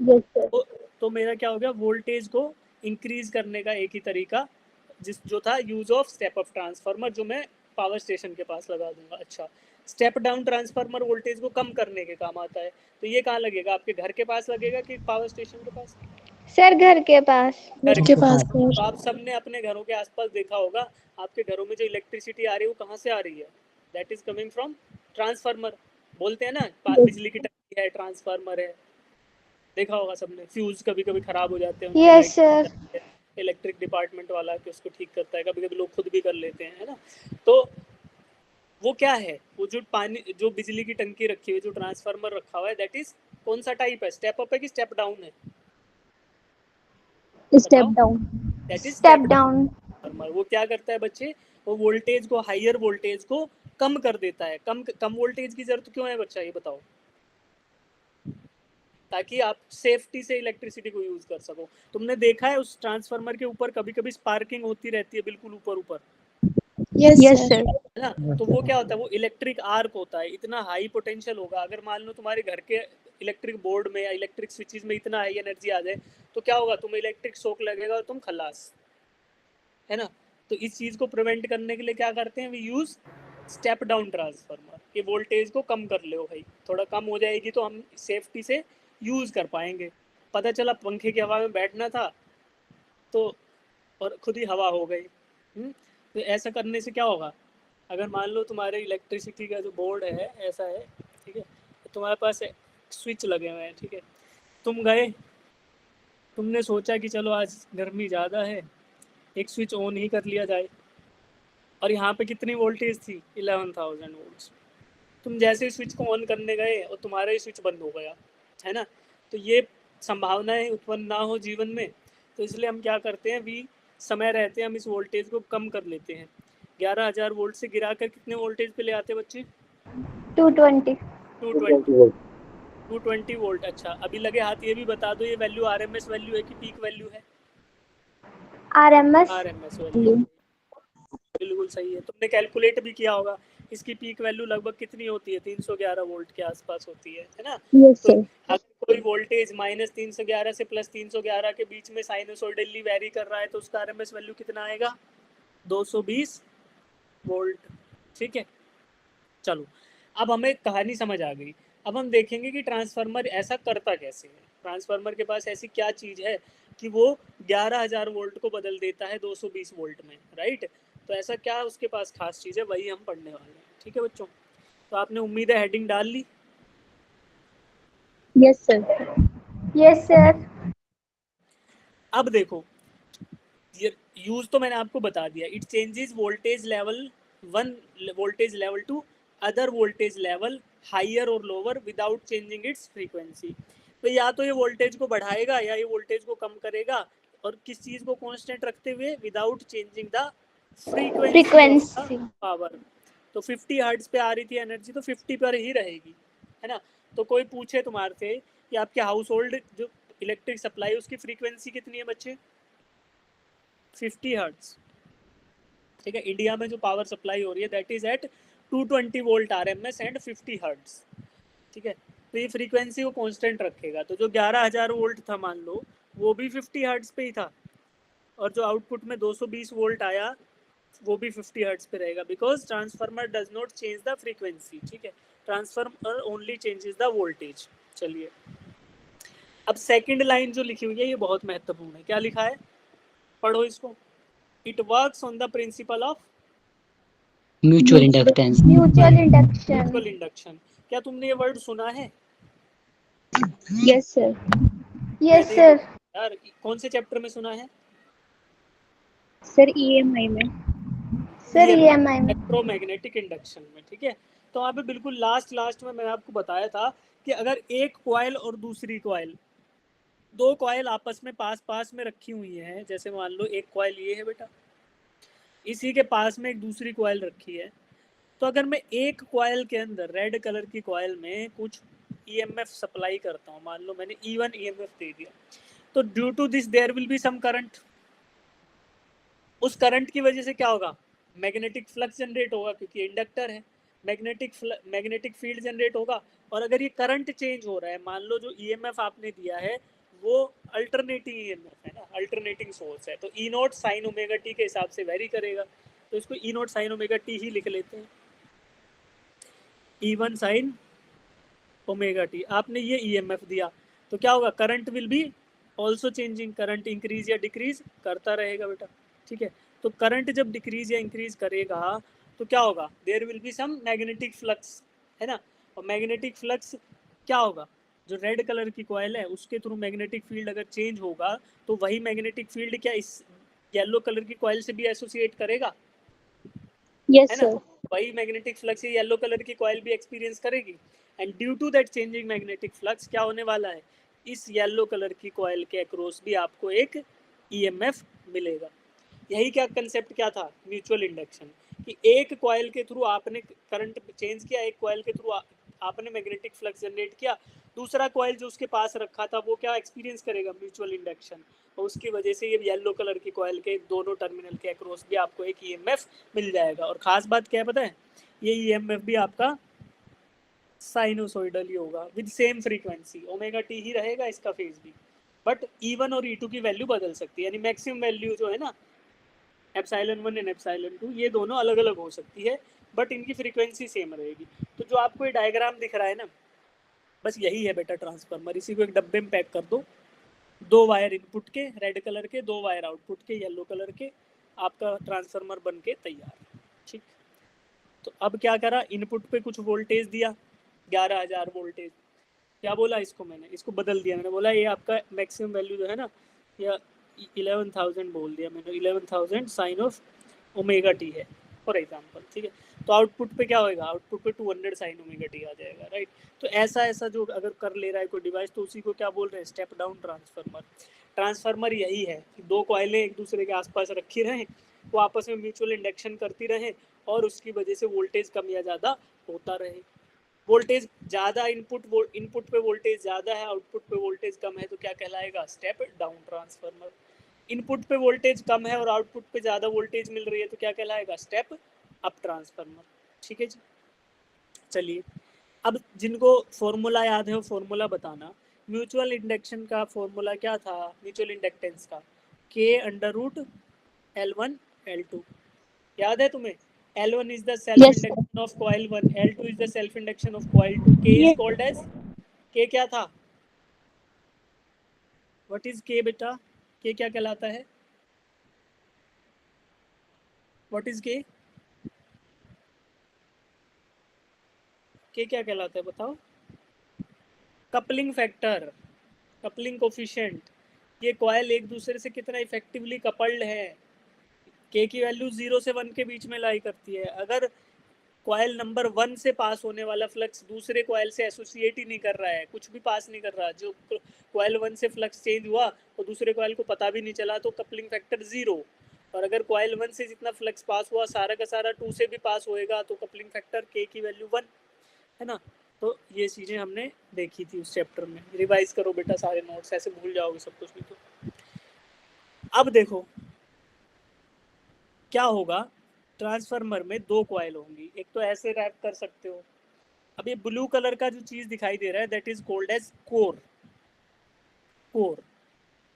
यस सर। तो मेरा क्या हो गया, वोल्टेज को इंक्रीज करने का एक ही तरीका जो था, use of step up transformer, जो मैं पावर स्टेशन के पास लगा दूंगा। अच्छा, स्टेप डाउन ट्रांसफार्मर वोल्टेज को कम करने के काम आता है, तो ये कहाँ लगेगा, आपके घर के पास लगेगा कि पावर स्टेशन के पास, सर घर के पास। घर के पास। तो आप सबने अपने घरों के आसपास देखा होगा, आपके घरों में जो इलेक्ट्रिसिटी आ रही है वो कहाँ से आ रही है, that is coming from transformer. बोलते हैं ना, बिजली की टंकी है, ट्रांसफार्मर है, देखा होगा सबने। फ्यूज कभी कभी खराब हो जाते हैं, यस सर। इलेक्ट्रिक डिपार्टमेंट वाला कि उसको ठीक करता है, कभी कभी लोग खुद भी कर लेते हैं, है ना। तो वो क्या है, वो जो पानी, जो बिजली की टंकी रखी हुई, जो ट्रांसफार्मर रखा हुआ है, दैट इज कौन सा टाइप है, स्टेप अप है कि स्टेप डाउन है, step down. That is step down. Transformer. वो क्या करता है बच्चे, वो वोल्टेज को, हायर वोल्टेज को कम कर देता है। कम वोल्टेज की जरूरत क्यों है बच्चा, ये बताओ, ताकि आप सेफ्टी से इलेक्ट्रिसिटी को यूज कर सको। तुमने देखा है उस ट्रांसफार्मर के ऊपर कभी कभी स्पार्किंग होती रहती है, बिल्कुल ऊपर ऊपर, यस सर। है ना। तो वो क्या होता है, वो इलेक्ट्रिक आर्क होता है, इतना हाई पोटेंशियल होगा। अगर मान लो तुम्हारे घर के इलेक्ट्रिक बोर्ड में या इलेक्ट्रिक स्विचेस में इतना हाई एनर्जी आ जाए, तो क्या होगा, तुम्हें इलेक्ट्रिक शॉक लगेगा और तुम खलास, है ना। तो इस चीज को प्रिवेंट करने के लिए क्या करते हैं, we use step down transformer, कि वोल्टेज को कम कर लो भाई, थोड़ा कम हो जाएगी तो हम सेफ्टी से यूज कर पाएंगे। पता चला पंखे की हवा में बैठना था, तो और खुद ही हवा हो गई। तो ऐसा करने से क्या होगा, अगर मान लो तुम्हारे इलेक्ट्रिसिटी का जो बोर्ड है ऐसा है, ठीक है, तो तुम्हारे पास स्विच लगे हुए हैं, ठीक है, तुम गए, तुमने सोचा कि चलो आज गर्मी ज़्यादा है, एक स्विच ऑन ही कर लिया जाए, और यहाँ पे कितनी वोल्टेज थी, 11,000 वोल्ट्स। तुम जैसे ही स्विच को ऑन करने गए और तुम्हारा ही स्विच बंद हो गया, है ना। तो ये संभावनाएं उत्पन्न ना हो जीवन में, तो इसलिए हम क्या करते हैं, भी समय रहते हैं हम इस वोल्टेज को कम कर लेते हैं। 11,000 वोल्ट से गिरा कर कितने वोल्टेज पे ले आते हैं बच्चे? 220 220 वोल्ट। अच्छा, अभी लगे हाथ ये भी बता दो, ये वैल्यू आरएमएस वैल्यू है कि पीक वैल्यू है? RMS आरएमएस वैल्यू, बिल्कुल सही है। तुमने कैलकुलेट भी किया होगा, इसकी पीक वैल्यू लगभग कितनी होती है, 311 वोल्ट के आसपास होती है ना। यस तो सर। अगर कोई वोल्टेज -311 से +311 के बीच में साइनसोइडली वेरी कर रहा है तो उसका आरएमएस वैल्यू कितना आएगा? 220 वोल्ट। ठीक है, चलो अब हमें कहानी समझ आ गई। अब हम देखेंगे कि ट्रांसफार्मर ऐसा करता कैसे है। ट्रांसफार्मर के पास ऐसी क्या चीज़ है कि वो 11,000 वोल्ट को बदल देता है 220 वोल्ट में, राइट। तो ऐसा क्या उसके पास खास चीज़ है, वही हम पढ़ने वाले हैं। ठीक है बच्चों, तो आपने उम्मीद है हेडिंग डाल ली। Yes sir. Yes sir. अब देखो, ये यूज तो मैंने आपको बता दिया, it changes voltage level one voltage level to other voltage level higher और lower without changing its frequency. तो या तो ये वोल्टेज को बढ़ाएगा या ये वोल्टेज को कम करेगा, और किस चीज को कांस्टेंट रखते हुए, without changing the frequency of frequency. The power. तो 50 हर्ट्ज पे आ रही थी एनर्जी, तो 50 पर ही रहेगी, है ना। तो कोई पूछे तुम्हारे से कि आपके हाउस होल्ड जो इलेक्ट्रिक सप्लाई उसकी फ्रीक्वेंसी कितनी है बच्चे? 50 हर्ट्ज। ठीक है, इंडिया में जो पावर सप्लाई हो रही है that is at 220 volt RMS and 50 hertz. ठीक है, तो ये फ्रीक्वेंसी को कांस्टेंट रखेगा। तो जो 11,000 वोल्ट था मान लो, वो भी 50 हर्ट्ज पे ही था, और जो आउटपुट में 220 वोल्ट आया वो भी 50 हर्ट्ज पे रहेगा, because transformer does not change the frequency. ठीक है, transformer only changes the voltage. चलिए, अब सेकंड लाइन जो लिखी हुई है ये बहुत महत्वपूर्ण है। क्या लिखा है, पढ़ो इसको। It works on the principle of mutual inductance. Mutual induction. Mutual induction. क्या तुमने ये वर्ड सुना है? Yes sir. यस मैंने सर। यार कौन से चैप्टर में सुना है? सर EMI में। सर EMI में। इलेक्ट्रोमैग्नेटिक इंडक्शन में। ठीक है, तो यहाँ पे बिल्कुल लास्ट में मैंने आपको बताया था कि अगर एक कॉइल और दूसरी कॉइल, दो कॉइल आपस में पास में रखी हुई हैं, जैसे मान लो एक कॉइल ये है बेटा, इसी के पास में एक दूसरी कॉइल रखी है, तो अगर मैं एक कॉइल के अंदर रेड कलर की कॉइल में कुछ ईएमएफ सप्लाई करता हूँ, मान लो मैंने E1 ईएमएफ दे दिया, तो due to this there will be some current. उस करंट की वजह से क्या होगा, मैग्नेटिक फ्लक्स जनरेट होगा, क्योंकि इंडक्टर है, मैग्नेटिक फील्ड जनरेट होगा। और अगर ये करंट चेंज हो रहा है, मान लो जो ईएमएफ आपने दिया है वो अल्टरनेटिंग ईएमएफ है ना, अल्टरनेटिंग सोर्स है, तो ई नॉट साइन ओमेगा टी के हिसाब से वेरी करेगा, तो इसको ई नॉट साइन ओमेगा टी ही लिख लेते हैं। E1 साइन ओमेगा टी, आपने ये ईएमएफ दिया, तो क्या होगा, current will be also changing, current increase या डिक्रीज करता रहेगा बेटा। ठीक है, तो करंट जब डिक्रीज या इंक्रीज करेगा तो क्या होगा, there will be some magnetic flux, है ना। और मैग्नेटिक फ्लक्स क्या होगा, जो रेड कलर की कॉइल है उसके थ्रू मैग्नेटिक फील्ड अगर चेंज होगा, तो वही मैग्नेटिक फील्ड क्या इस येलो कलर की कॉइल से भी एसोसिएट करेगा, यस है ना। सर। वही मैग्नेटिक फ्लक्स येलो कलर की कॉइल भी एक्सपीरियंस करेगी, and due to that changing magnetic flux क्या होने वाला है, इस येलो कलर की कॉइल के अक्रॉस भी आपको एक ईएमएफ मिलेगा। यही क्या कंसेप्ट क्या था, म्यूचुअल इंडक्शन, कि एक कॉइल के थ्रू आपने करंट चेंज किया, एक कॉइल के थ्रू आपने मैग्नेटिक फ्लक्स जनरेट किया, दूसरा कॉइल जो उसके पास रखा था वो क्या एक्सपीरियंस करेगा, म्यूचुअल इंडक्शन, और उसकी वजह से ये येलो कलर की कॉइल के दोनों टर्मिनल के अक्रॉस भी आपको एक ईएमएफ मिल जाएगा। और खास बात क्या है पता है, ये ईएमएफ भी आपका साइनोसॉइडल ही होगा with same frequency, omega T ही रहेगा इसका फेज भी, बट E1 और E2 की वैल्यू बदल सकती है, यानी मैक्सिमम वैल्यू जो है ना एप्सिलॉन 1 एंड एप्सिलॉन 2, ये दोनों अलग अलग हो सकती है, बट इनकी फ्रीक्वेंसी सेम रहेगी। तो जो आपको ये डायग्राम दिख रहा है ना, बस यही है बेटा ट्रांसफार्मर, इसी को एक डब्बे में पैक कर दो, 2 वायर इनपुट के रेड कलर के, 2 वायर आउटपुट के येलो कलर के, आपका ट्रांसफार्मर बन के तैयार। ठीक, तो अब क्या करा, इनपुट पे कुछ वोल्टेज दिया 11,000 वोल्टेज, क्या बोला इसको, मैंने इसको बदल दिया, मैंने बोला ये आपका मैक्सिमम वैल्यू जो है ना, या 11,000 बोल दिया मैंने, 11,000 साइन ऑफ ओमेगा टी है फॉर एग्जांपल। ठीक है, तो आउटपुट पे क्या होएगा, आउटपुट पे 200 साइन ओमेगा टी आ जाएगा, राइट। तो ऐसा जो अगर कर ले रहा है कोई डिवाइस, तो उसी को क्या बोल रहे हैं, स्टेप डाउन ट्रांसफार्मर। ट्रांसफार्मर यही है कि 2 कॉइलें एक दूसरे के आसपास रखी रहें, वो आपस में म्यूचुअल इंडक्शन करती रहें, और उसकी वजह से वोल्टेज कम या ज़्यादा होता रहे। वोल्टेज ज़्यादा इनपुट पे वोल्टेज ज़्यादा है, आउटपुट पे वोल्टेज कम है, तो क्या कहलाएगा, स्टेप डाउन ट्रांसफार्मर। इनपुट पे वोल्टेज कम है और आउटपुट पे ज़्यादा वोल्टेज मिल रही है, तो क्या कहलाएगा, स्टेप अप ट्रांसफार्मर। ठीक है जी, चलिए अब जिनको फॉर्मूला याद है वो फॉर्मूला बताना। म्यूचुअल इंडक्शन का फॉर्मूला क्या था, म्यूचुअल इंडक्टेंस का, K/L1 L2, याद है तुम्हें? L1 is the self induction of coil 1, L2 is the self induction of coil 2, K is called as, K क्या था, what is K बेटा, K क्या कहलाता है, what is K, K क्या कहलाता है बताओ, कपलिंग फैक्टर, कपलिंग कोफिशिएंट। ये कॉइल एक दूसरे से कितना इफेक्टिवली कपल्ड है, K की वैल्यू 0 से 1 के बीच में लाई करती है। अगर कॉइल नंबर 1 से पास होने वाला फ्लक्स दूसरे कॉइल से एसोसिएट ही नहीं कर रहा है, कुछ भी पास नहीं कर रहा, जो कॉइल 1 से फ्लक्स चेंज हुआ वो दूसरे कॉइल को पता भी नहीं चला, तो कपलिंग फैक्टर 0। और अगर कॉइल 1 से जितना फ्लक्स पास हुआ सारा का सारा 2 से भी पास होएगा, तो कपलिंग फैक्टर K की वैल्यू 1 है ना। तो ये चीज़ें हमने देखी थी उस चैप्टर में, रिवाइज करो बेटा सारे नोट्स, ऐसे भूल जाओगे सब कुछ नहीं तो। अब देखो क्या होगा, ट्रांसफार्मर में 2 कॉइल होंगी, एक तो ऐसे रैप कर सकते हो। अब ये ब्लू कलर का जो चीज दिखाई दे रहा है that is called as core.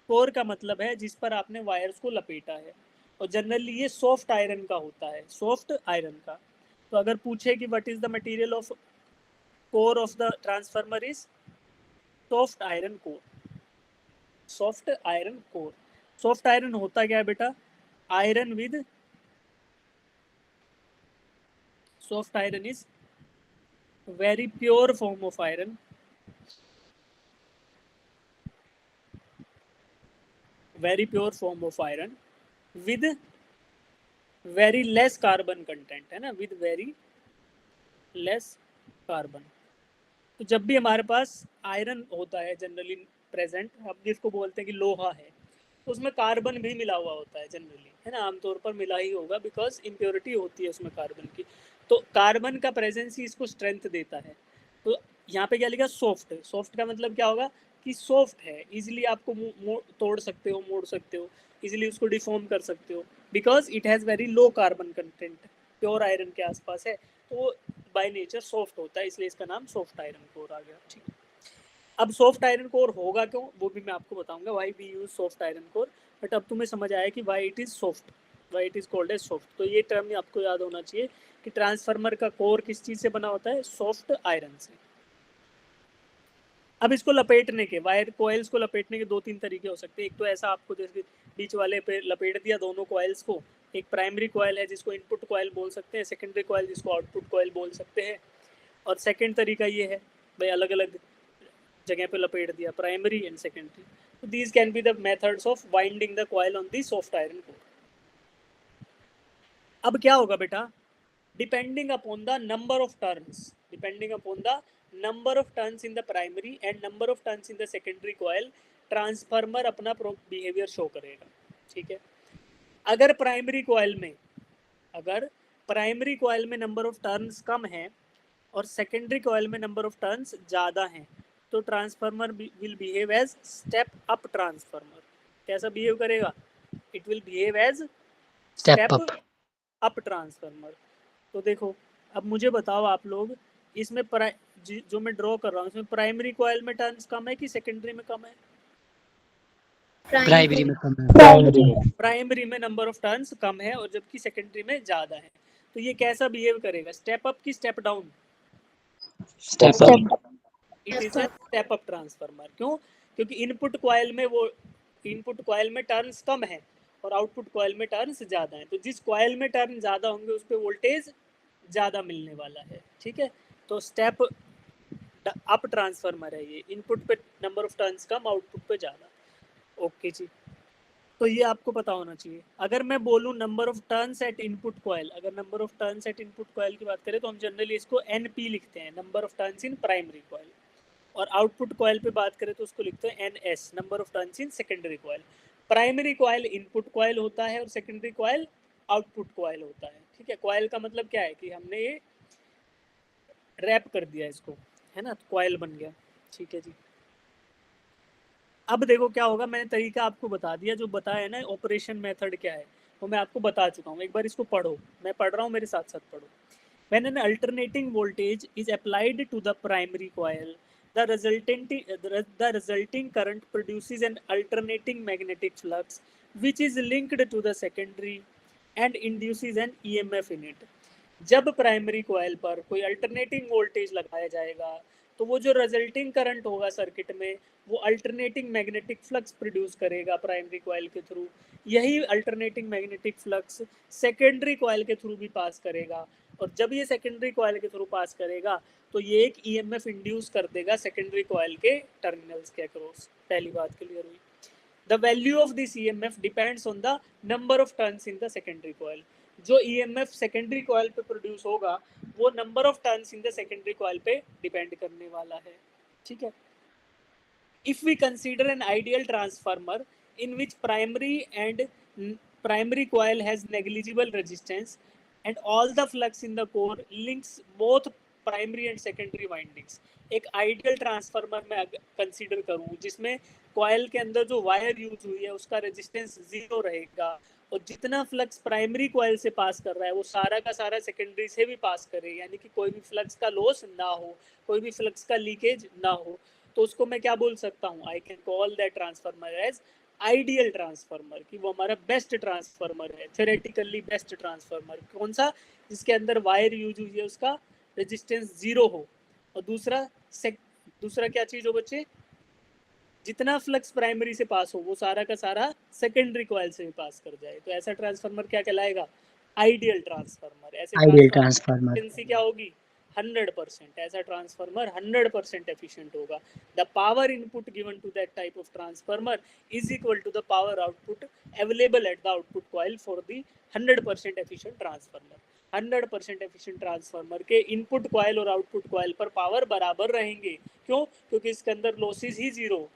Core का मतलब है जिस पर आपने वायर्स को लपेटा है, और जनरली ये सॉफ्ट आयरन का होता है, सॉफ्ट आयरन का। तो अगर पूछे कि what is the material of core of the transformer is soft iron core, soft iron core. Soft iron होता क्या है बेटा, iron with, soft iron is very pure form of iron, very pure form of iron with very less carbon content, है ना, with very less carbon। तो जब भी हमारे पास आयरन होता है जनरली प्रेजेंट, अब जिसको बोलते हैं कि लोहा है, तो उसमें कार्बन भी मिला हुआ होता है जनरली, है ना, आमतौर पर मिला ही होगा बिकॉज इम्प्योरिटी होती है उसमें कार्बन की। तो कार्बन का प्रेजेंस ही इसको स्ट्रेंथ देता है। तो यहाँ पे क्या लिखा, सॉफ्ट। सॉफ्ट का मतलब क्या होगा कि सॉफ्ट है, इजीली आपको तोड़ सकते हो, मोड़ सकते हो, इजीली उसको डिफॉर्म कर सकते हो, because it has very low carbon content, pure iron के आसपास है, तो बाय नेचर सॉफ्ट होता है, इसलिए इसका नाम सॉफ्ट आयरन कोर आ गया। ठीक है, अब सॉफ्ट आयरन कोर होगा क्यों वो भी मैं आपको बताऊंगा, why we use soft iron core. But अब तुम्हें समझ आया कि why it is soft, why it is called as soft. तो ये टर्म आपको याद होना चाहिए कि ट्रांसफार्मर का कोर किस चीज से बना होता है, सॉफ्ट आयरन से। अब इसको लपेटने के, वायर कॉइल्स को लपेटने के 2-3 तरीके हो सकते हैं। एक तो ऐसा आपको जैसे बीच वाले पे लपेट दिया दोनों कॉइल्स को, एक प्राइमरी कॉइल है जिसको इनपुट कॉइल बोल सकते हैं, सेकेंडरी कॉइल जिसको आउटपुट कॉइल बोल सकते हैं। और सेकेंड तरीका ये है भाई अलग अलग जगह पे लपेट दिया, प्राइमरी एंड सेकेंडरी। तो these can be the methods of winding the coil on the soft iron core. अब क्या होगा बेटा, depending upon the number of turns, depending upon the number of turns in the primary and number of turns in the secondary coil, transformer अपना behaviour show करेगा। ठीक है, अगर primary coil में नंबर ऑफ टर्न्स कम है और secondary coil में नंबर ऑफ टर्न्स ज़्यादा हैं, तो transformer will behave as step up transformer. कैसा बिहेव करेगा, it will behave as step up transformer. तो देखो अब मुझे बताओ आप लोग, इसमें जो मैं ड्रॉ कर रहा हूँ इसमें प्राइमरी कॉइल में टर्न्स कम है कि सेकेंडरी में कम है, प्राइमरी में कम है, प्राइमरी में नंबर ऑफ टर्न्स कम है और जबकि सेकेंडरी में ज़्यादा है। तो ये कैसा बिहेव करेगा, स्टेप अप की step down, step up. It is a step up transformer. क्यों, क्योंकि इनपुट कॉइल में टर्न्स कम है और आउटपुट कॉइल में टर्न्स ज़्यादा है, तो जिस कॉइल में टर्न ज़्यादा होंगे उस पर वोल्टेज ज़्यादा मिलने वाला है। ठीक है, तो स्टेप अप ट्रांसफार्मर है ये, इनपुट पे number of turns come, output पे ज़्यादा। ओके जी, तो ये आपको पता होना चाहिए। अगर मैं बोलूँ number of turns at input coil, अगर number of turns at input coil की बात करें तो हम जनरली इसको NP लिखते हैं, number of turns in primary coil, और आउटपुट कॉइल पे बात करें तो उसको लिखते हैं NS, number of turns in secondary coil. Primary coil input coil होता है और सेकेंडरी कॉइल आउटपुट कॉइल होता है। ठीक है, कॉइल का मतलब क्या है कि हमने ये रैप कर दिया इसको, है ना, तो कॉइल बन गया। ठीक है जी, अब देखो क्या होगा, मैंने तरीका आपको बता दिया, जो बताया है ना ऑपरेशन मेथड क्या है वो मैं आपको बता चुका हूँ। एक बार इसको पढ़ो, मैं पढ़ रहा हूँ, मेरे साथ साथ पढ़ो। When an alternating voltage is applied to the primary coil, the resulting current produces an alternating magnetic flux which is linked to the secondary and induces an EMF in it. जब प्राइमरी कॉइल पर कोई alternating voltage लगाया जाएगा तो वो जो resulting current होगा circuit में वो अल्टरनेटिंग मैग्नेटिक फ्लक्स प्रोड्यूस करेगा प्राइमरी कॉइल के थ्रू। यही alternating magnetic flux secondary coil के थ्रू भी पास करेगा, और जब ये सेकेंडरी कॉइल के थ्रू पास करेगा तो ये एक ईएमएफ इंड्यूस कर देगा सेकेंडरी कॉइल के टर्मिनल्स के अक्रॉस। पहली बात क्लियर हुई। The value of this EMF depends on the number of turns in the secondary coil. जो ईएमएफ सेकेंडरी कॉइल पे प्रोड्यूस होगा वो number of turns in the secondary coil पे डिपेंड करने वाला है। ठीक है, if we consider an ideal transformer in which primary coil has negligible resistance and all the flux in the core links both primary and secondary windings, एक ideal transformer में consider करूं जिसमें कॉइल के अंदर जो वायर यूज हुई है उसका रेजिस्टेंस 0 रहेगा और जितना फ्लक्स प्राइमरी कॉइल से पास कर रहा है वो सारा का सारा सेकेंडरी से भी पास करे, यानी कि कोई भी फ्लक्स का लॉस ना हो, कोई भी फ्लक्स का लीकेज ना हो, तो उसको मैं क्या बोल सकता हूँ, I can call that transformer as ideal transformer, कि वो हमारा बेस्ट ट्रांसफार्मर है, थ्योरेटिकली बेस्ट ट्रांसफार्मर। कौन सा? जिसके अंदर वायर यूज हुई है उसका रेजिस्टेंस 0 हो, और दूसरा क्या चीज हो बच्चे, जितना फ्लक्स प्राइमरी से पास हो वो सारा का सारा सेकेंडरी कॉइल से भी पास कर जाए, तो ऐसा ट्रांसफार्मर क्या कहलाएगा? Ideal transformer. ऐसे आइडियल ट्रांसफार्मर ट्रांसफार्मर। एफिशिएंसी क्या होगी? 100%। ऐसा ट्रांसफार्मर 100% एफिशिएंट होगा। The power input given to that type of transformer is equal to the power output available at the output coil for the 100% efficient transformer. 100% efficient transformer के input coil और output coil पर power बराबर रहेंगे। क्यों? क्योंकि इसके अंदर losses ही 0।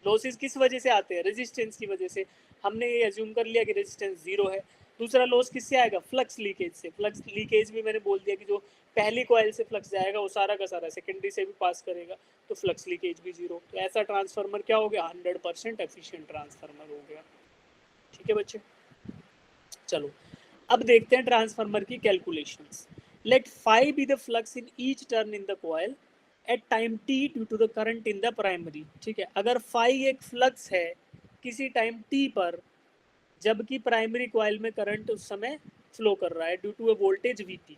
Losses किस वजह से आते हैं? रेजिस्टेंस की वजह से। हमने ये अज्यूम कर लिया कि रेजिस्टेंस 0 है। दूसरा लॉस किससे आएगा? फ्लक्स लीकेज से। फ्लक्स लीकेज भी मैंने बोल दिया कि जो पहली कॉइल से फ्लक्स जाएगा वो सारा का सारा सेकेंडरी से भी पास करेगा, तो फ्लक्स लीकेज भी 0। तो ऐसा ट्रांसफार्मर क्या हो गया? 100% एफिशिएंट ट्रांसफार्मर हो गया। ठीक है बच्चे, चलो अब देखते हैं ट्रांसफार्मर की calculations. Let phi be the flux in each turn in the coil at time t due to the current in the primary. ठीक है, अगर फाई एक फ्लक्स है किसी टाइम t पर जबकि प्राइमरी कॉइल में करंट उस समय फ्लो कर रहा है due to a voltage Vp,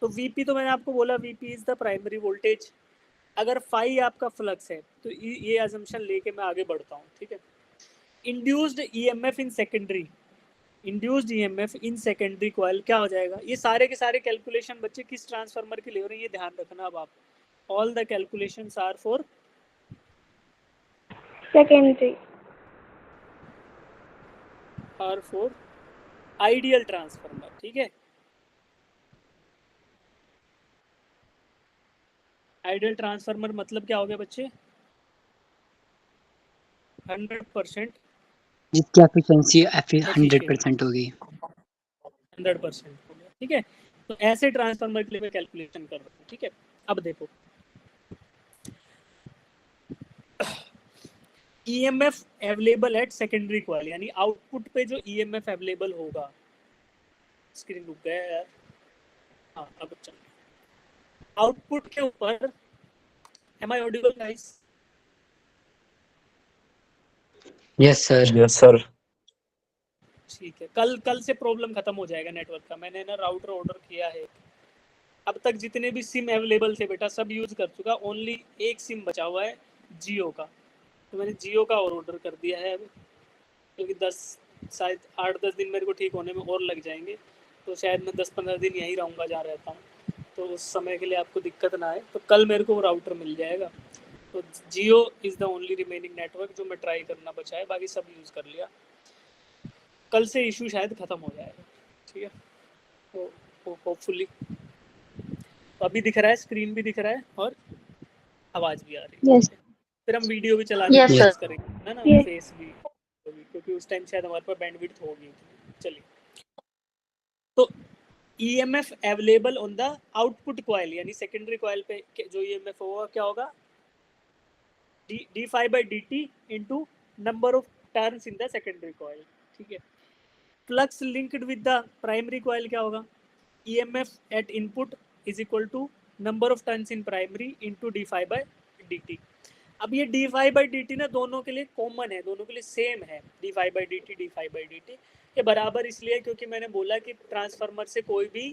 तो Vp तो मैंने आपको बोला Vp is the primary voltage. अगर फाई आपका फ्लक्स है तो ये अजम्पशन लेके मैं आगे बढ़ता हूँ। ठीक है, induced EMF in secondary, induced EMF in secondary coil क्या हो जाएगा? ये सारे के सारे कैलकुलेशन बच्चे किस ट्रांसफार्मर के लिए हो रहे हैं ये ध्यान रखना। अब आप all the calculations are for secondary, ideal transformer. ठीक है, आइडियल ट्रांसफार्मर मतलब क्या हो गया बच्चे? 100% जिसकी एफिशिएंसी 100% होगी। 100% हो गया। ठीक है, तो ऐसे ट्रांसफार्मर के लिए मैं कैलकुलेशन कर रहा हूँ। ठीक है, अब देखो EMF available at secondary coil, यानी आउटपुट पे जो ईएमएफ अवेलेबल होगा, स्क्रीन रुक गया यार, हाँ अब चल, आउटपुट के ऊपर, am I audible guys? Yes sir. Yes sir. ठीक है, कल से प्रॉब्लम खत्म हो जाएगा नेटवर्क का। मैंने ना राउटर ऑर्डर किया है, अब तक जितने भी सिम अवेलेबल थे बेटा सब यूज कर चुका, ओनली एक सिम बचा हुआ है जियो का। तो मैंने जियो का और ऑर्डर कर दिया है अब, क्योंकि 10 शायद 8-10 दिन मेरे को ठीक होने में और लग जाएंगे, तो शायद मैं 10-15 दिन यहीं रहूँगा जहाँ रहता हूँ, तो उस समय के लिए आपको दिक्कत ना आए। तो कल मेरे को वो राउटर मिल जाएगा। तो Jio is the only remaining network जो मैं ट्राई करना बचा है, बाकी सब यूज़ कर लिया। कल से इशू शायद ख़त्म हो जाएगा, ठीक है, तो होपफुली। तो अभी दिख रहा है, स्क्रीन भी दिख रहा है और आवाज़ भी आ रही है, Yes. ठीक है। फिर हम वीडियो भी चलाने की Yes, कोशिश sir. करेंगे, है ना, Yes. फेस भी, क्योंकि उस टाइम शायद हमारे पास बैंडविड्थ होगी। चलिए, तो EMF available on the output coil, यानी सेकेंडरी कॉइल पे जो EMF होगा क्या होगा, d∅dt into number of turns in the secondary coil, ठीक है। Flux linked with the primary coil क्या होगा, EMF at input is equal to number of turns in primary into d∅dt। अब ये d∅dt ना दोनों के लिए कॉमन है, दोनों के लिए सेम है, d∅dt ये बराबर इसलिए क्योंकि मैंने बोला कि ट्रांसफार्मर से कोई भी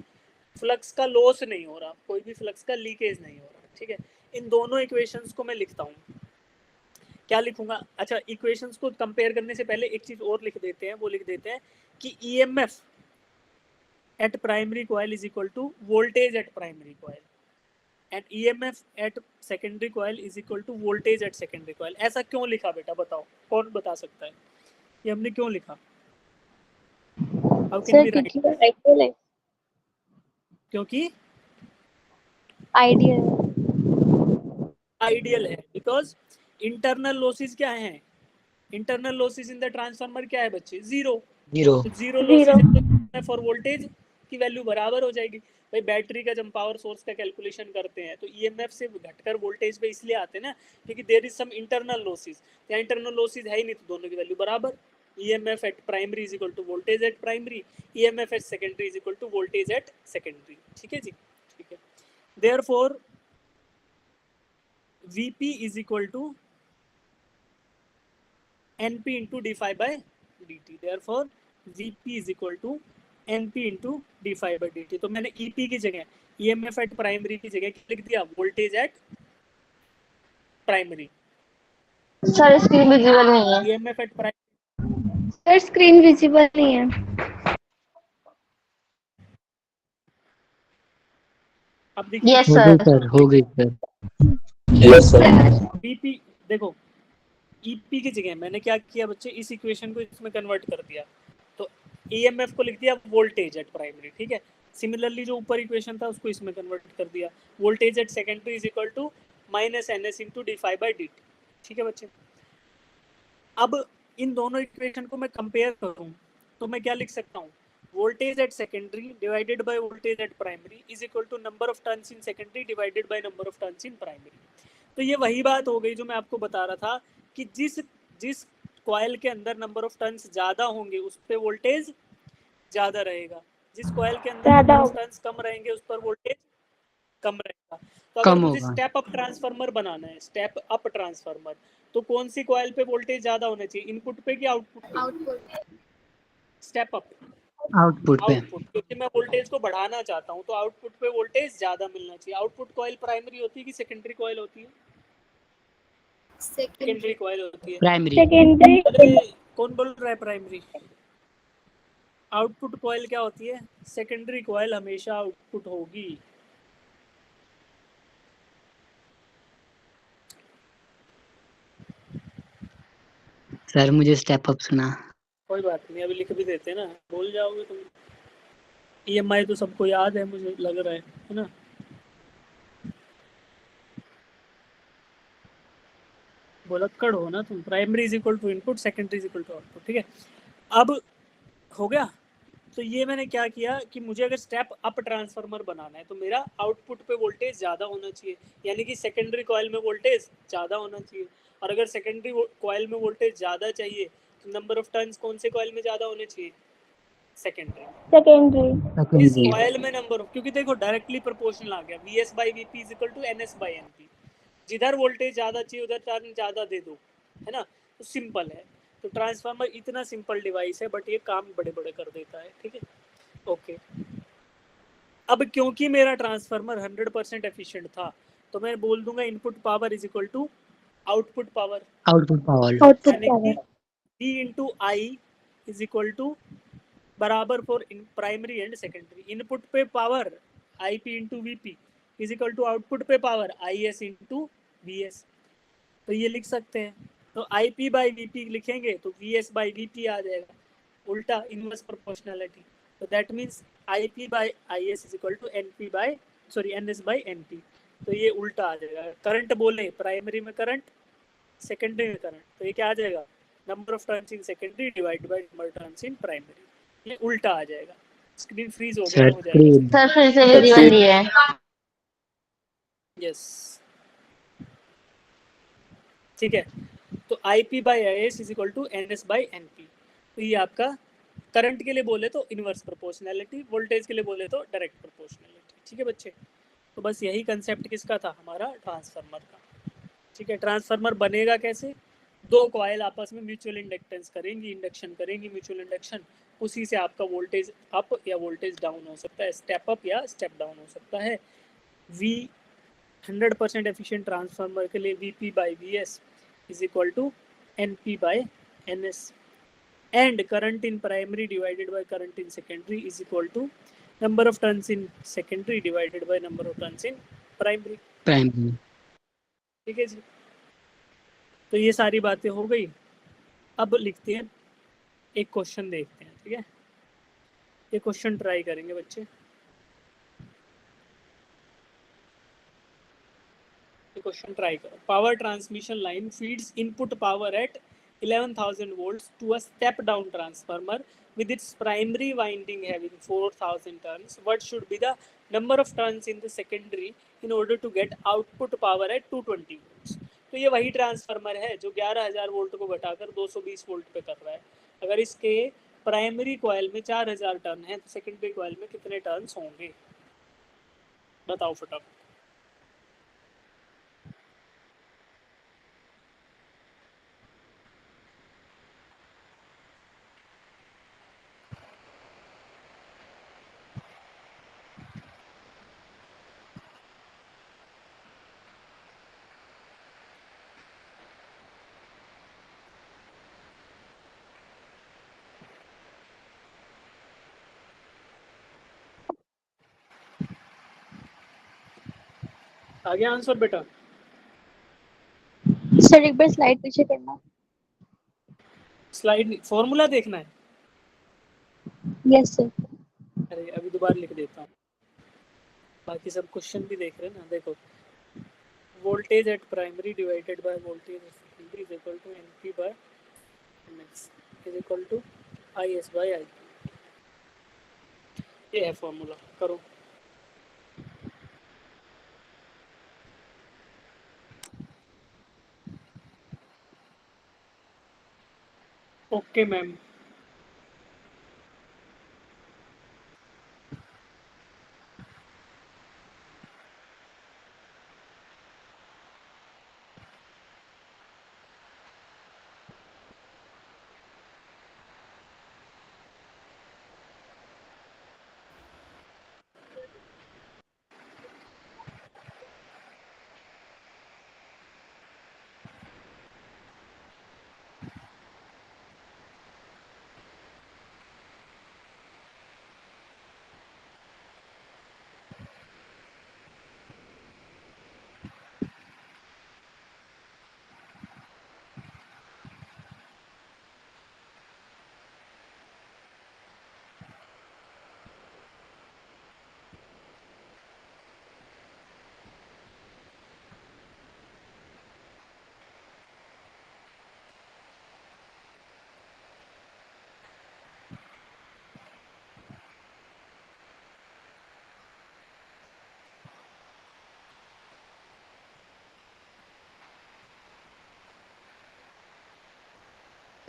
फ्लक्स का लॉस नहीं हो रहा, कोई भी फ्लक्स का लीकेज नहीं हो रहा, ठीक है। इन दोनों इक्वेशंस को मैं लिखता हूँ, क्या लिखूंगा, अच्छा इक्वेशंस को कंपेयर करने से पहले एक चीज और लिख देते हैं, वो लिख देते हैं कि EMF at primary coil is equal to voltage at primary coil and EMF at secondary coil is equal to voltage at secondary coil. ऐसा क्यों लिखा बेटा, बताओ, कौन बता सकता है ये हमने क्यों लिखा? How can Sir, we write? क्योंकि ideal है, क्योंकि ideal है। आइडियल है, बिकॉज इंटरनल लॉसेस क्या है, internal losses in the transformer क्या है बच्चे, जीरो। जीरो। तो zero Zero. Losses for voltage की वैल्यू बराबर हो जाएगी। भाई बैटरी का जब पावर सोर्स का कैलकुलेशन करते हैं तो EMF से घटकर वोल्टेज पे इसलिए आते हैं ना, क्योंकि there is some internal losses, या इंटरनल लॉसेस है ही नहीं, तो दोनों की वैल्यू बराबर। EMF at primary is equal to voltage at primary, EMF at secondary is equal to voltage at secondary, ठीक है जी, ठीक है। Therefore Vp is equal to Np into d∅dt. Therefore, Vp is equal to Np into d∅dt. तो मैंने EP की जगह EMF at primary की जगह लिख दिया voltage at primary. Sir screen visible नहीं है। EMF at primary, Sir, screen visible नहीं है। अब देखिए Yes, हो sir. गई सर, हो गई सर। Yes sir. BP देखो, EP की जगह मैंने क्या किया बच्चे, इस इक्वेशन को इसमें कन्वर्ट कर दिया, तो EMF को लिख दिया वोल्टेज एट प्राइमरी, ठीक है। सिमिलरली जो ऊपर इक्वेशन था उसको इसमें कन्वर्ट कर दिया, voltage at secondary is equal to minus NS into d∅dt, ठीक है बच्चे। अब इन दोनों इक्वेशन को मैं कंपेयर करूं तो मैं क्या लिख सकता हूं, voltage at secondary divided by voltage at primary is equal to number of turns in secondary divided by number of turns in primary. तो ये वही बात हो गई जो मैं आपको बता रहा था कि जिस जिस कॉइल के अंदर नंबर ऑफ टर्न्स ज्यादा होंगे उस पे वोल्टेज ज्यादा रहेगा, जिस कॉइल के अंदर ज्यादा नंबर ऑफ होगा। टर्न्स कम रहेंगे उस पर वोल्टेज कम रहेगा। तो अगर कम मुझे होगा। स्टेप अप ट्रांसफार्मर बनाना है, स्टेप अप ट्रांसफार्मर, तो कौन सी कॉइल पे वोल्टेज ज्यादा होना चाहिए, इनपुट पे कि आउटपुट पे? आउटपुट। स्टेप अप, आउटपुट पे। आउटपुट, क्योंकि मैं वोल्टेज को बढ़ाना चाहता हूँ तो आउटपुट पे वोल्टेज ज्यादा मिलना चाहिए। आउटपुट कॉइल प्राइमरी होती है कि सेकेंडरी कॉइल होती है? Secondary secondary. कॉइल होती है। प्राइमरी। Secondary. अरे कौन बोल रहा है प्राइमरी? आउटपुट कॉइल क्या होती है? सेकेंडरी कॉइल हमेशा आउटपुट होगी। सर मुझे स्टेप अप सुना। कोई बात नहीं, अभी लिख भी देते हैं ना, भूल जाओगे तुम। EMI तो सबको याद है मुझे लग रहा है ना। बोलक्कड़ हो ना तुम। Primary is equal to input, secondary is equal to output, ठीक है। अब हो गया। तो ये मैंने क्या किया कि मुझे अगर स्टेप अप ट्रांसफार्मर बनाना है तो मेरा आउटपुट पे वोल्टेज ज़्यादा होना चाहिए, यानी कि सेकेंडरी कॉइल में वोल्टेज ज़्यादा होना चाहिए। और अगर सेकेंडरी कॉइल में वोल्टेज ज़्यादा चाहिए तो नंबर ऑफ टर्न्स कौन से कॉइल में ज़्यादा होने चाहिए? सेकेंडरी। Secondary. इस सेकेंडरी। कॉइल में नंबर ऑफ, क्योंकि देखो डायरेक्टली प्रोपोर्शनल आ गया, VS/VP is equal to NS/NP। जिधर वोल्टेज ज़्यादा चाहिए उधर टर्न ज़्यादा दे दो, है ना, तो सिंपल है। तो ट्रांसफार्मर इतना सिंपल डिवाइस है बट ये काम बड़े बड़े कर देता है, ठीक है, ओके। अब क्योंकि मेरा ट्रांसफार्मर 100% एफिशिएंट था तो मैं बोल दूंगा input power is equal to output power, output power, output यानी पावर, कि V into I is equal to बराबर for in primary and secondary. Input पे power I P into V P is equal to output पे power I S into V S. तो ये लिख सकते हैं, तो I P by V P लिखेंगे तो V S by V P आ जाएगा, उल्टा इनवर्स प्रोपोर्शनलिटी। तो that means I P by I S is equal to N P by sorry N S by N P. तो ये उल्टा आ जाएगा। करंट बोले प्राइमरी में करंट, सेकेंडरी में करंट, तो ये क्या आ जाएगा, number of turns in secondary divide by number turns in primary. ये उल्टा आ जाएगा। स्क्रीन फ्रीज हो गया, सर हो जाएगा। स्क्रीन, सर फिर से विजिबल नहीं है। यस ठीक है। तो I P by I S is equal to N S by N P. तो ये आपका करंट के लिए बोले तो इनवर्स प्रोपोर्शनैलिटी, वोल्टेज के लिए बोले तो डायरेक्ट प्रोपोर्शनैलिटी। ठीक है बच्चे, तो बस यही कंसेप्ट किसका था, हमारा ट्रांसफार्मर का। ठीक है, ट्रांसफार्मर बनेगा कैसे, दो कॉइल आपस में म्यूचुअल इंडक्टेंस करेंगी, इंडक्शन करेंगी, म्यूचुअल इंडक्शन, उसी से आपका वोल्टेज अप या वोल्टेज डाउन हो सकता है, स्टेप अप या स्टेप डाउन हो सकता है। वी 100% एफिशिएंट ट्रांसफार्मर के लिए V P by V S is equal to N P by N S, and current in primary divided by current in secondary is equal to number of turns in secondary divided by number of turns in primary। Primary. ठीक है जी, तो ये सारी बातें हो गई। अब लिखते हैं, एक क्वेश्चन देखते हैं। ठीक है, ये क्वेश्चन ट्राई करेंगे बच्चे। ये क्वेश्चन ट्राई करो। Power transmission line feeds input power at 11,000 volts to a step down transformer with its primary winding having 4,000 turns. What should be the number of turns in the secondary in order to get output power at 220 volts? तो ये वही transformer है जो 11,000 volt को घटाकर 220 volt पे कर रहा है। अगर इसके प्राइमरी कॉइल में 4,000 टर्न है तो सेकेंडरी कॉइल में कितने टर्न्स होंगे, बताओ फटाफट। आ गया आंसर बेटा? सर एक बार स्लाइड पीछे करना। स्लाइड फॉर्मूला देखना है? Yes sir. अरे अभी दोबारा लिख देता हूँ, बाकी सब क्वेश्चन भी देख रहे हैं ना। देखो, voltage at primary divided by voltage at secondary is equal to NP by NS is equal to IS by I. ये है फॉर्मूला, करो। Okay ma'am.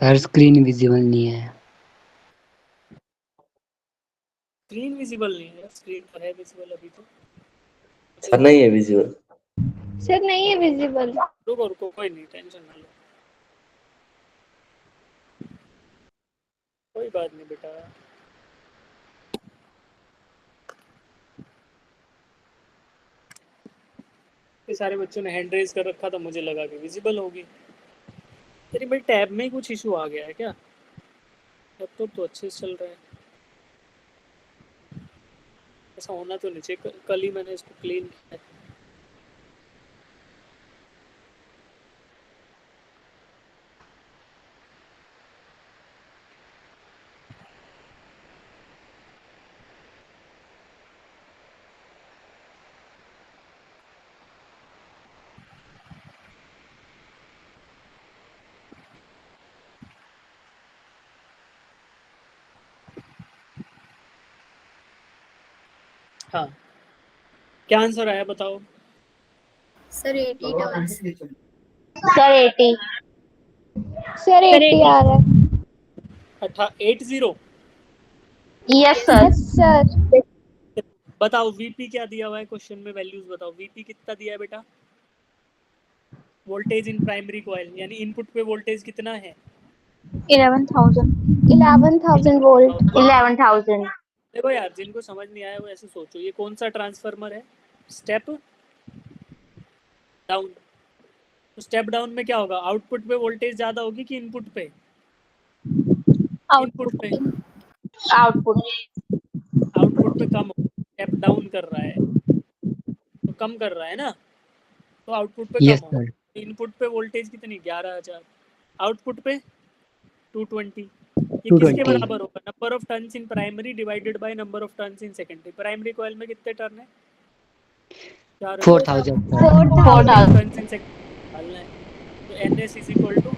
Sir screen visible नहीं है। स्क्रीन विजिबल नहीं है? स्क्रीन पर है विजिबल अभी तो। सर नहीं है विजिबल। सर नहीं है विजिबल। रुको रुको, कोई नहीं, टेंशन ना लो, कोई बात नहीं बेटा। काफी सारे बच्चों ने हैंड रेज कर रखा था, मुझे लगा कि विजिबल होगी। अरे भाई टैब में ही कुछ इशू आ गया है क्या? लैपटॉप तो अच्छे से चल रहा है, ऐसा होना तो नहीं चाहिए। कल ही मैंने इसको क्लीन किया है। हाँ, क्या आंसर आया बताओ? Sir 80 terms. सर 80। सर 80 आ रहा है। 80। Yes sir. Yes sir. बताओ वीपी क्या दिया हुआ है क्वेश्चन में, वैल्यूज बताओ। वीपी कितना दिया है बेटा? वोल्टेज इन प्राइमरी कॉइल, यानी इनपुट पे वोल्टेज कितना है? 11,000। 11,000 वोल्ट। 11,000। देखो यार, जिनको समझ नहीं आया वो ऐसे सोचो, ये कौन सा ट्रांसफार्मर है? Step down. तो स्टेप डाउन में क्या होगा? आउटपुट पे वोल्टेज ज्यादा होगी कि इनपुट पे? इनपुट पे। आउटपुट। आउटपुट पे कम होगा, स्टेप डाउन कर रहा है तो कम कर रहा है ना, तो आउटपुट पे यस कम होगा। सर। इनपुट पे वोल्टेज कितनी? 11,000। आउटपुट पे 220। ये किसके 220 बराबर होगा? Number of turns in primary divided by number of turns in secondary. Primary coil में कितने टर्न है? 4 4000 सर। 4,000। टर्न्स इन सेकेंड डालना है। तो NS इज इक्वल टू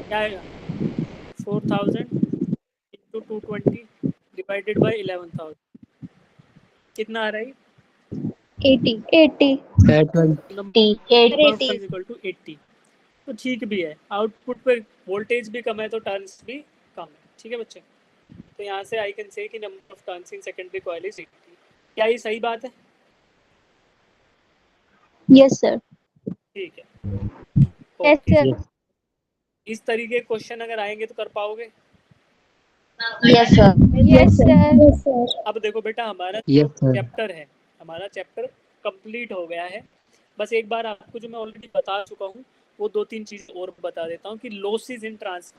क्या आएगा? 4000 इंटू 220 डिवाइडेड बाय 11,000। कितना आ रहा है? 80 80 sir 20 number of 80। Turns equal to 80। तो ठीक भी है, आउटपुट पे वोल्टेज भी कम है तो टर्न्स भी कम है। ठीक है बच्चे, तो यहाँ से आई कैन से कि number of turns in secondary coil is 80। क्या ये सही बात है? Yes sir. ठीक है, यस ओके। सर। इस तरीके के क्वेश्चन अगर आएंगे तो कर पाओगे? Yes sir. Yes sir. अब देखो बेटा, हमारा जो यस सर। चैप्टर है, हमारा चैप्टर कंप्लीट हो गया है। बस एक बार आपको जो मैं ऑलरेडी बता चुका हूँ वो 2-3 चीज़ और बता देता हूँ कि लॉसेस इन ट्रांस।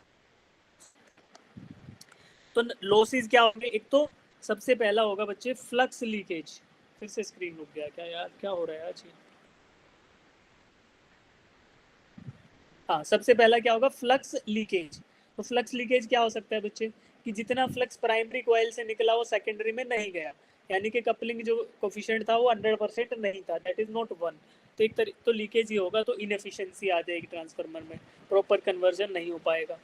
तो लॉसेस क्या होंगे? एक तो सबसे पहला होगा बच्चे फ्लक्स लीकेज। फिर से स्क्रीन रुक गया क्या यार, क्या हो रहा है आज? हाँ, सबसे पहला क्या होगा? Flux leakage. तो फ्लक्स लीकेज क्या हो सकता है बच्चे? कि जितना फ्लक्स प्राइमरी कॉइल से निकला वो सेकेंडरी में नहीं गया, यानी कि कपलिंग जो कोफिशिएंट था वो 100% नहीं था, दैट इज नॉट 1। तो एक तरीके तो लीकेज ही होगा, तो इनएफिशिएंसी आ जाएगी ट्रांसफार्मर में, प्रॉपर कन्वर्जन नहीं हो पाएगा।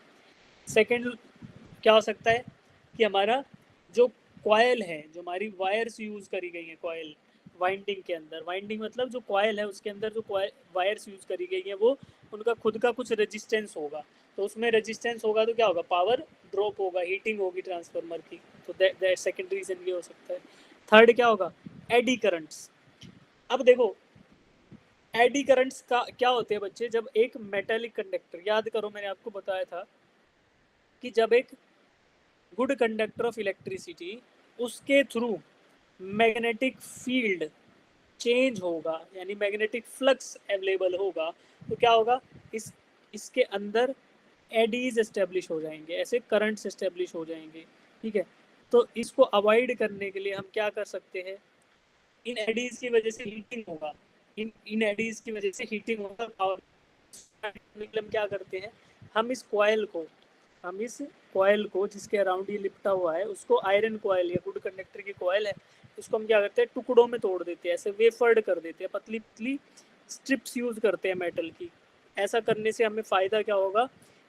सेकेंड क्या हो सकता है कि हमारा जो कॉयल है, जो हमारी वायर्स यूज़ करी गई हैं, कॉयल वाइंडिंग के अंदर, वाइंडिंग मतलब जो कॉयल है उसके अंदर जो वायर्स यूज़ करी गई हैं वो उनका खुद का कुछ रेजिस्टेंस होगा। तो उसमें रेजिस्टेंस होगा तो क्या होगा? पावर ड्रॉप होगा, हीटिंग होगी ट्रांसफार्मर की। तो दैट सेकंड रीजन ये हो सकता है। थर्ड क्या होगा? Eddy currents. अब देखो, एडी करंट्स का क्या होते हैं बच्चे? जब एक मेटेलिक कंडक्टर, याद करो मैंने आपको बताया था कि जब एक गुड कंडक्टर ऑफ इलेक्ट्रिसिटी, उसके थ्रू मैग्नेटिक फील्ड चेंज होगा, यानी मैग्नेटिक फ्लक्स अवेलेबल होगा, तो क्या होगा? इसके अंदर एडीज एस्टेब्लिश हो जाएंगे, ऐसे करंट्स एस्टेब्लिश हो जाएंगे। ठीक है, तो इसको अवॉइड करने के लिए हम क्या कर सकते हैं? इन एडीज की वजह से हीटिंग होगा, इन एडीज की वजह से हीटिंग होगा। और हम क्या करते हैं? हम इस कॉयल को जिसके अराउंड ये लिपटा हुआ है, उसको आयरन कॉयल या गुड कंडक्टर की कॉयल है, उसको हम क्या करते हैं? टुकड़ों में तोड़ देते हैं, ऐसे वेफर्ड कर देते हैं, पतली पतली स्ट्रिप्स यूज करते हैं मेटल की। ऐसा करने से हमें फ़ायदा क्या होगा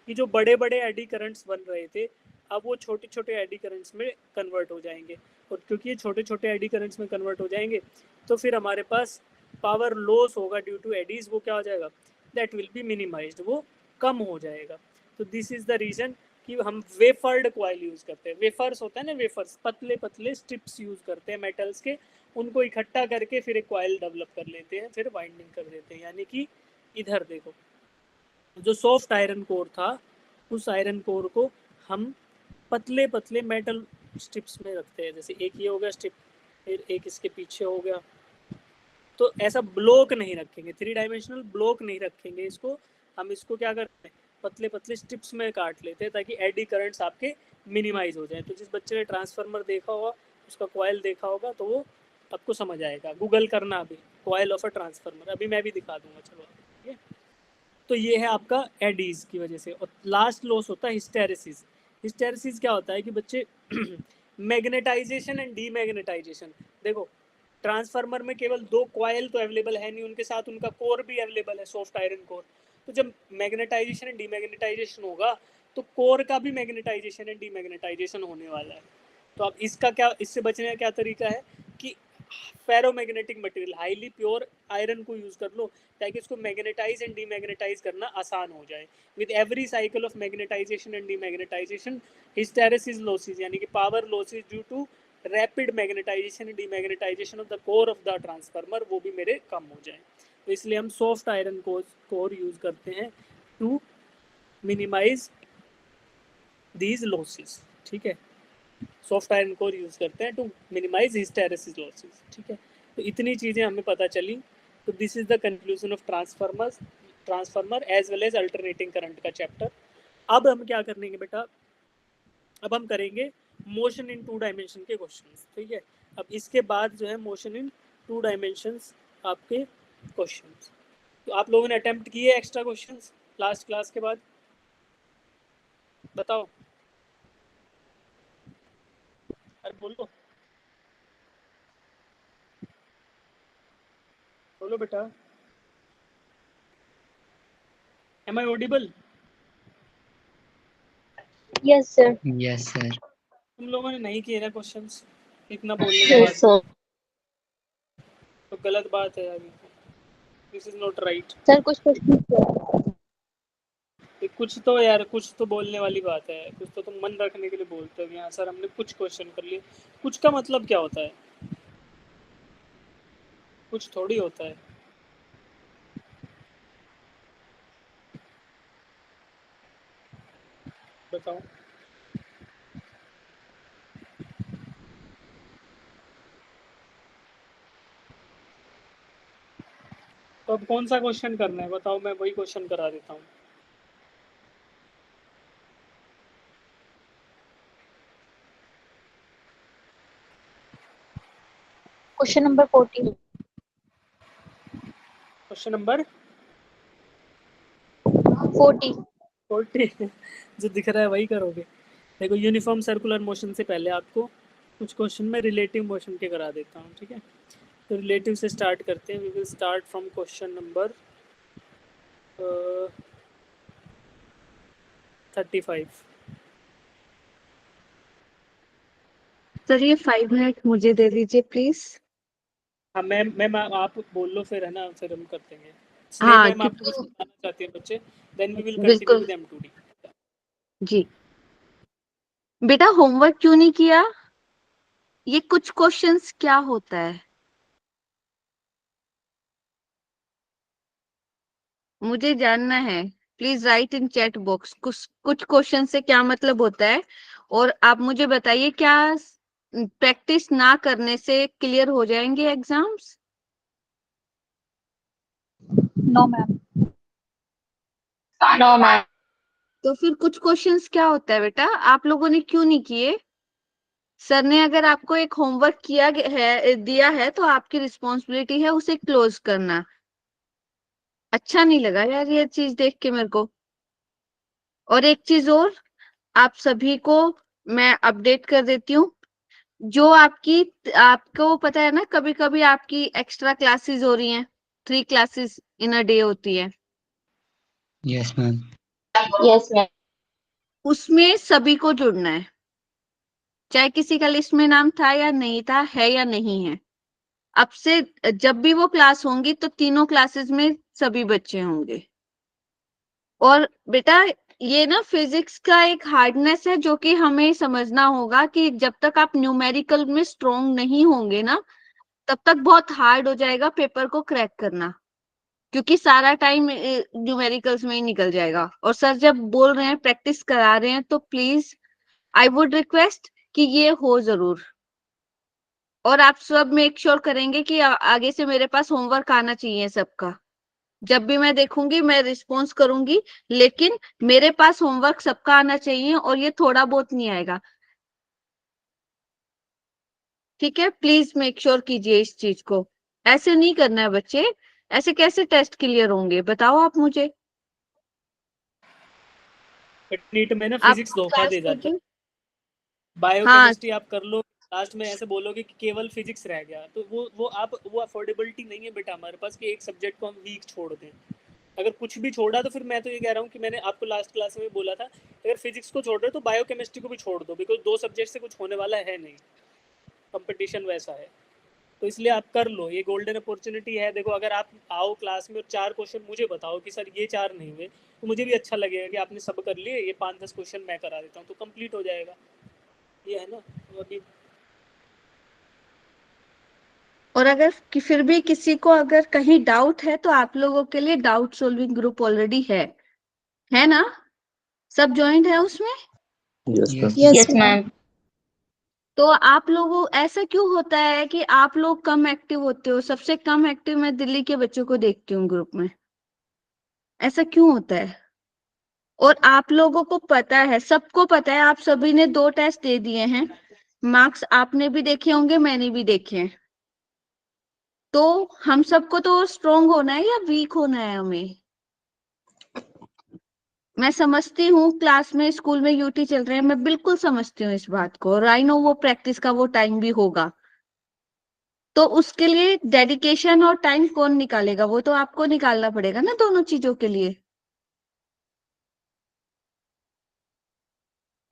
कि जो बड़े बड़े एडी करंट्स बन रहे थे, अब वो छोटे छोटे एडी करंट्स में कन्वर्ट हो जाएंगे। और क्योंकि ये छोटे छोटे एडी करंट्स में कन्वर्ट हो जाएंगे, तो फिर हमारे पास पावर लॉस होगा ड्यू टू एडीज, वो क्या हो जाएगा? दैट विल बी मिनिमाइज्ड, वो कम हो जाएगा। तो दिस इज द रीज़न कि हम वेफर्ड कॉइल यूज़ करते हैं। वेफर्स होता है ना, वेफर्स, पतले पतले स्ट्रिप्स यूज़ करते हैं मेटल्स के, उनको इकट्ठा करके फिर एक कॉइल डेवलप कर लेते हैं, फिर वाइंडिंग कर देते हैं। यानी कि इधर देखो, जो सॉफ्ट आयरन कोर था, उस आयरन कोर को हम पतले पतले मेटल स्ट्रिप्स में रखते हैं। जैसे एक ये हो गया स्ट्रिप, फिर एक इसके पीछे हो गया, तो ऐसा ब्लॉक नहीं रखेंगे, 3 डायमेंशनल ब्लॉक नहीं रखेंगे इसको। हम इसको क्या करते हैं, पतले पतले स्ट्रिप्स में काट लेते हैं ताकि एडी करंट्स आपके मिनिमाइज हो जाए। तो जिस बच्चे ने ट्रांसफार्मर देखा होगा, उसका कॉयल देखा होगा, तो वो आपको समझ आएगा। गूगल करना अभी कॉयल ऑफ अ ट्रांसफार्मर, अभी मैं भी दिखा दूंगा। चलो ठीक है, तो ये है आपका एडीज की वजह से। और लास्ट लॉस होता है हिस्टेरेसिस। हिस्टेरेसिस क्या होता है कि बच्चे मैग्नेटाइजेशन एंड डीमैग्नेटाइजेशन। देखो ट्रांसफार्मर में केवल 2 कॉयल तो अवेलेबल है नहीं, उनके साथ उनका कोर भी अवेलेबल है, सॉफ्ट आयरन कोर। तो जब मैग्नेटाइजेशन एंड डीमैग्नेटाइजेशन होगा तो कोर का भी मैग्नेटाइजेशन एंड डीमैग्नेटाइजेशन होने वाला है। तो अब इसका क्या, इससे बचने का क्या तरीका है कि ferromagnetic material, highly pure iron को यूज कर लो ताकि इसको मैग्नेटाइज एंड डीमैग्नेटाइज करना आसान हो जाए। With every cycle of magnetization and demagnetization hysteresis losses यानी कि power losses due to rapid magnetization and demagnetization of the core of the transformer वो भी मेरे कम हो जाए। तो इसलिए हम सॉफ्ट आयरन कोर यूज करते हैं टू मिनिमाइज दीज लॉसेस। ठीक है, सॉफ्ट आयरन कोर यूज करते हैं टू मिनिमाइज हिस्टेरेसिस लॉसेस। ठीक है, तो इतनी चीज़ें हमें पता चली। तो this is the conclusion of transformer as well as alternating current का चैप्टर। अब हम क्या करेंगे बेटा, अब हम करेंगे मोशन इन 2 डायमेंशन के क्वेश्चंस। ठीक है, अब इसके बाद जो है मोशन इन 2 डायमेंशंस आपके क्वेश्चंस। तो आप लोगों ने अटेम्प्ट किए एक्स्ट्रा क्वेश्चंस लास्ट क्लास के बाद, बताओ। अरे बोलो बोलो बेटा, am I audible? Yes, sir. Yes sir. तुम लोगों ने नहीं किए ना क्वेश्चंस इतना बोलने के Yes, बाद? sir. तो गलत बात है यार, this is not right. Sir, कुछ क्वेश्चन कुछ तो यार, कुछ तो बोलने वाली बात है, कुछ तो तुम मन रखने के लिए बोलते हो। यहाँ सर हमने कुछ क्वेश्चन कर लिए, कुछ का मतलब क्या होता है? कुछ थोड़ी होता है। बताओ। तो अब कौन सा क्वेश्चन करना है बताओ, मैं वही क्वेश्चन करा देता हूँ। Question number 40. Question number 40. 40 जो दिख रहा है वही करोगे। देखो यूनिफॉर्म सर्कुलर मोशन से पहले आपको कुछ क्वेश्चन में रिलेटिव मोशन के करा देता हूँ। ठीक है, तो रिलेटिव से स्टार्ट करते हैं। We will start from question number 35। Sir ये 5 मिनट मुझे दे दीजिए प्लीज। हाँ मैम आप बोल लो फिर, है ना, फिर हम कर देंगे। स्नेह हाँ मैम आपको कुछ क्योंकि बताना चाहती है बच्चे, देन वी विल कंटिन्यू बिल्कुल विद M2D। जी। बेटा होमवर्क क्यों नहीं किया? ये कुछ क्वेश्चंस क्या होता है मुझे जानना है। Please right in chat box कुछ क्वेश्चन से क्या मतलब होता है, और आप मुझे बताइए क्या प्रैक्टिस ना करने से क्लियर हो जाएंगे exams? No, ma'am. No, ma'am. तो फिर कुछ क्वेश्चंस क्या होता है बेटा, आप लोगों ने क्यों नहीं किए? सर ने अगर आपको एक होमवर्क दिया है तो आपकी रिस्पॉन्सिबिलिटी है उसे क्लोज करना। अच्छा नहीं लगा यार ये चीज देख के मेरे को। और एक चीज और, आप सभी को मैं अपडेट कर देती हूँ, जो आपको पता है ना, कभी कभी आपकी एक्स्ट्रा क्लासेस हो रही हैं, 3 क्लासेस इन अ डे होती है, यस मैम। Yes, ma'am. उसमें सभी को जुड़ना है, चाहे किसी का लिस्ट में नाम था या नहीं था, है या नहीं है। अब से जब भी वो क्लास होंगी तो तीनों क्लासेस में सभी बच्चे होंगे। और बेटा ये ना फिजिक्स का एक हार्डनेस है जो कि हमें समझना होगा कि जब तक आप न्यूमेरिकल में स्ट्रोंग नहीं होंगे ना, तब तक बहुत हार्ड हो जाएगा पेपर को क्रैक करना, क्योंकि सारा टाइम न्यूमेरिकल्स में ही निकल जाएगा। और सर जब बोल रहे हैं, प्रैक्टिस करा रहे हैं, तो प्लीज आई वुड रिक्वेस्ट कि ये हो जरूर। और आप सब मेक श्योर करेंगे कि आगे से मेरे पास होमवर्क आना चाहिए सबका। जब भी मैं देखूंगी मैं रिस्पॉन्स करूंगी, लेकिन मेरे पास होमवर्क सबका आना चाहिए और ये थोड़ा बहुत नहीं आएगा। ठीक है, प्लीज मेक श्योर कीजिए इस चीज को। ऐसे नहीं करना है बच्चे, ऐसे कैसे टेस्ट क्लियर होंगे बताओ आप मुझे। नीट में ना आप फिजिक्स धोखा क्लास दे जाता है। हाँ, बायोकेमिस्ट्री आप कर लो, लास्ट में ऐसे बोलोगे कि केवल फिजिक्स रह गया, तो वो अफोर्डेबिलिटी नहीं है बेटा हमारे पास कि एक सब्जेक्ट को हम वीक छोड़ दें। अगर कुछ भी छोड़ा तो फिर मैं तो ये कह रहा हूँ कि मैंने आपको लास्ट क्लास में बोला था, अगर फिजिक्स को छोड़ रहे हो तो बायोकेमिस्ट्री को भी छोड़ दो, बिकॉज 2 सब्जेक्ट से कुछ होने वाला है नहीं, कंपटीशन वैसा है। तो इसलिए आप कर लो, ये गोल्डन अपॉर्चुनिटी है। देखो अगर आप आओ क्लास में और 4 क्वेश्चन मुझे बताओ कि सर ये 4 नहीं हुए, तो मुझे भी अच्छा लगेगा कि आपने सब कर लिए, ये 5-10 क्वेश्चन मैं करा देता हूँ तो कंप्लीट हो जाएगा। ये है ना। तो अभी और अगर फिर भी किसी को अगर कहीं डाउट है तो आप लोगों के लिए डाउट सॉल्विंग ग्रुप ऑलरेडी है ना? सब ज्वाइंट है उसमें? Yes ma'am. Yes ma'am. तो आप लोगों ऐसा क्यों होता है कि आप लोग कम एक्टिव होते हो? सबसे कम एक्टिव मैं दिल्ली के बच्चों को देखती हूँ ग्रुप में। ऐसा क्यों होता है? और आप लोगों को पता है, सबको पता है, आप सभी ने 2 टेस्ट दे दिए हैं, मार्क्स आपने भी देखे होंगे मैंने भी देखे हैं। तो हम सबको तो स्ट्रोंग होना है या वीक होना है हमें? मैं समझती हूँ क्लास में स्कूल में यूटी चल रहे हैं, मैं बिल्कुल समझती हूँ इस बात को, और आई नो वो प्रैक्टिस का वो टाइम भी होगा। तो उसके लिए डेडिकेशन और टाइम कौन निकालेगा? वो तो आपको निकालना पड़ेगा ना दोनों चीजों के लिए।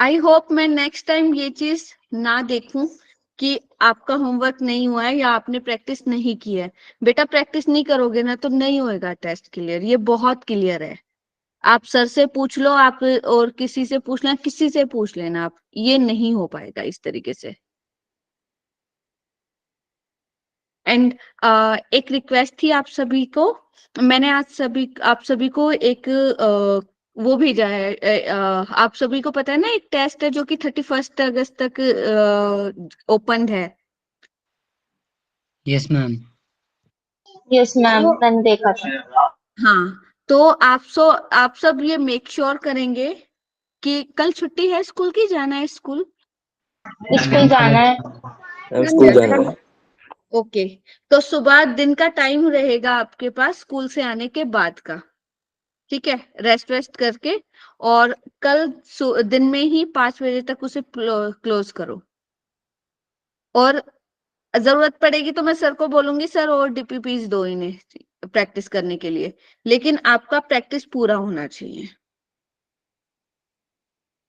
आई होप मैं नेक्स्ट टाइम ये चीज ना देखूं कि आपका होमवर्क नहीं हुआ है या आपने प्रैक्टिस नहीं की है। बेटा प्रैक्टिस नहीं करोगे ना तो नहीं होएगा टेस्ट क्लियर, ये बहुत क्लियर है। आप सर से पूछ लो, आप और किसी से पूछ लेना, किसी से पूछ लेना आप, ये नहीं हो पाएगा इस तरीके से। एंड एक रिक्वेस्ट थी आप सभी को, मैंने आज आप सभी को एक वो भेजा है। आप सभी को पता है ना एक टेस्ट है जो कि 31 अगस्त तक ओपन है। Yes ma'am. यस मैम, मैंने देखा था। हाँ, तो आप सब ये मेक श्योर करेंगे कि कल छुट्टी है स्कूल की, जाना है स्कूल? स्कूल जाना है। मैम स्कूल जाना है। ओके, तो सुबह दिन का टाइम रहेगा आपके पास स्कूल से आने के बाद का, ठीक है, रेस्ट करके, और कल दिन में ही 5 बजे तक उसे क्लोज करो। और जरूरत पड़ेगी तो मैं सर को बोलूंगी सर और डीपीपीज दो इन्हें प्रैक्टिस करने के लिए, लेकिन आपका प्रैक्टिस पूरा होना चाहिए।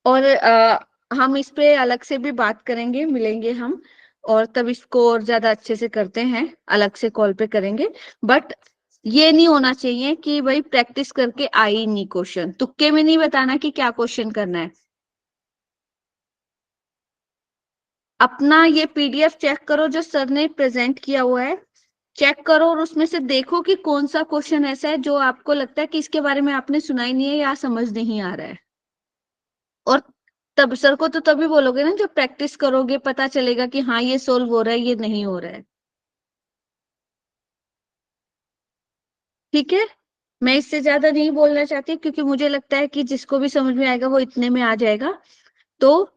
और हम इस पे अलग से भी बात करेंगे, मिलेंगे हम, और तब इसको और ज्यादा अच्छे से करते हैं, अलग से कॉल पे करेंगे। बट ये नहीं होना चाहिए कि भाई प्रैक्टिस करके आई नहीं क्वेश्चन, तुक्के में नहीं बताना कि क्या क्वेश्चन करना है। अपना ये पीडीएफ चेक करो जो सर ने प्रेजेंट किया हुआ है, चेक करो और उसमें से देखो कि कौन सा क्वेश्चन ऐसा है जो आपको लगता है कि इसके बारे में आपने सुना ही नहीं है या समझ नहीं आ रहा है। और तब सर को तो तभी बोलोगे ना जब प्रैक्टिस करोगे, पता चलेगा कि हाँ ये सोल्व हो रहा है, ये नहीं हो रहा है। ठीक है, मैं इससे ज्यादा नहीं बोलना चाहती क्योंकि मुझे लगता है कि जिसको भी समझ में आएगा वो इतने में आ जाएगा। तो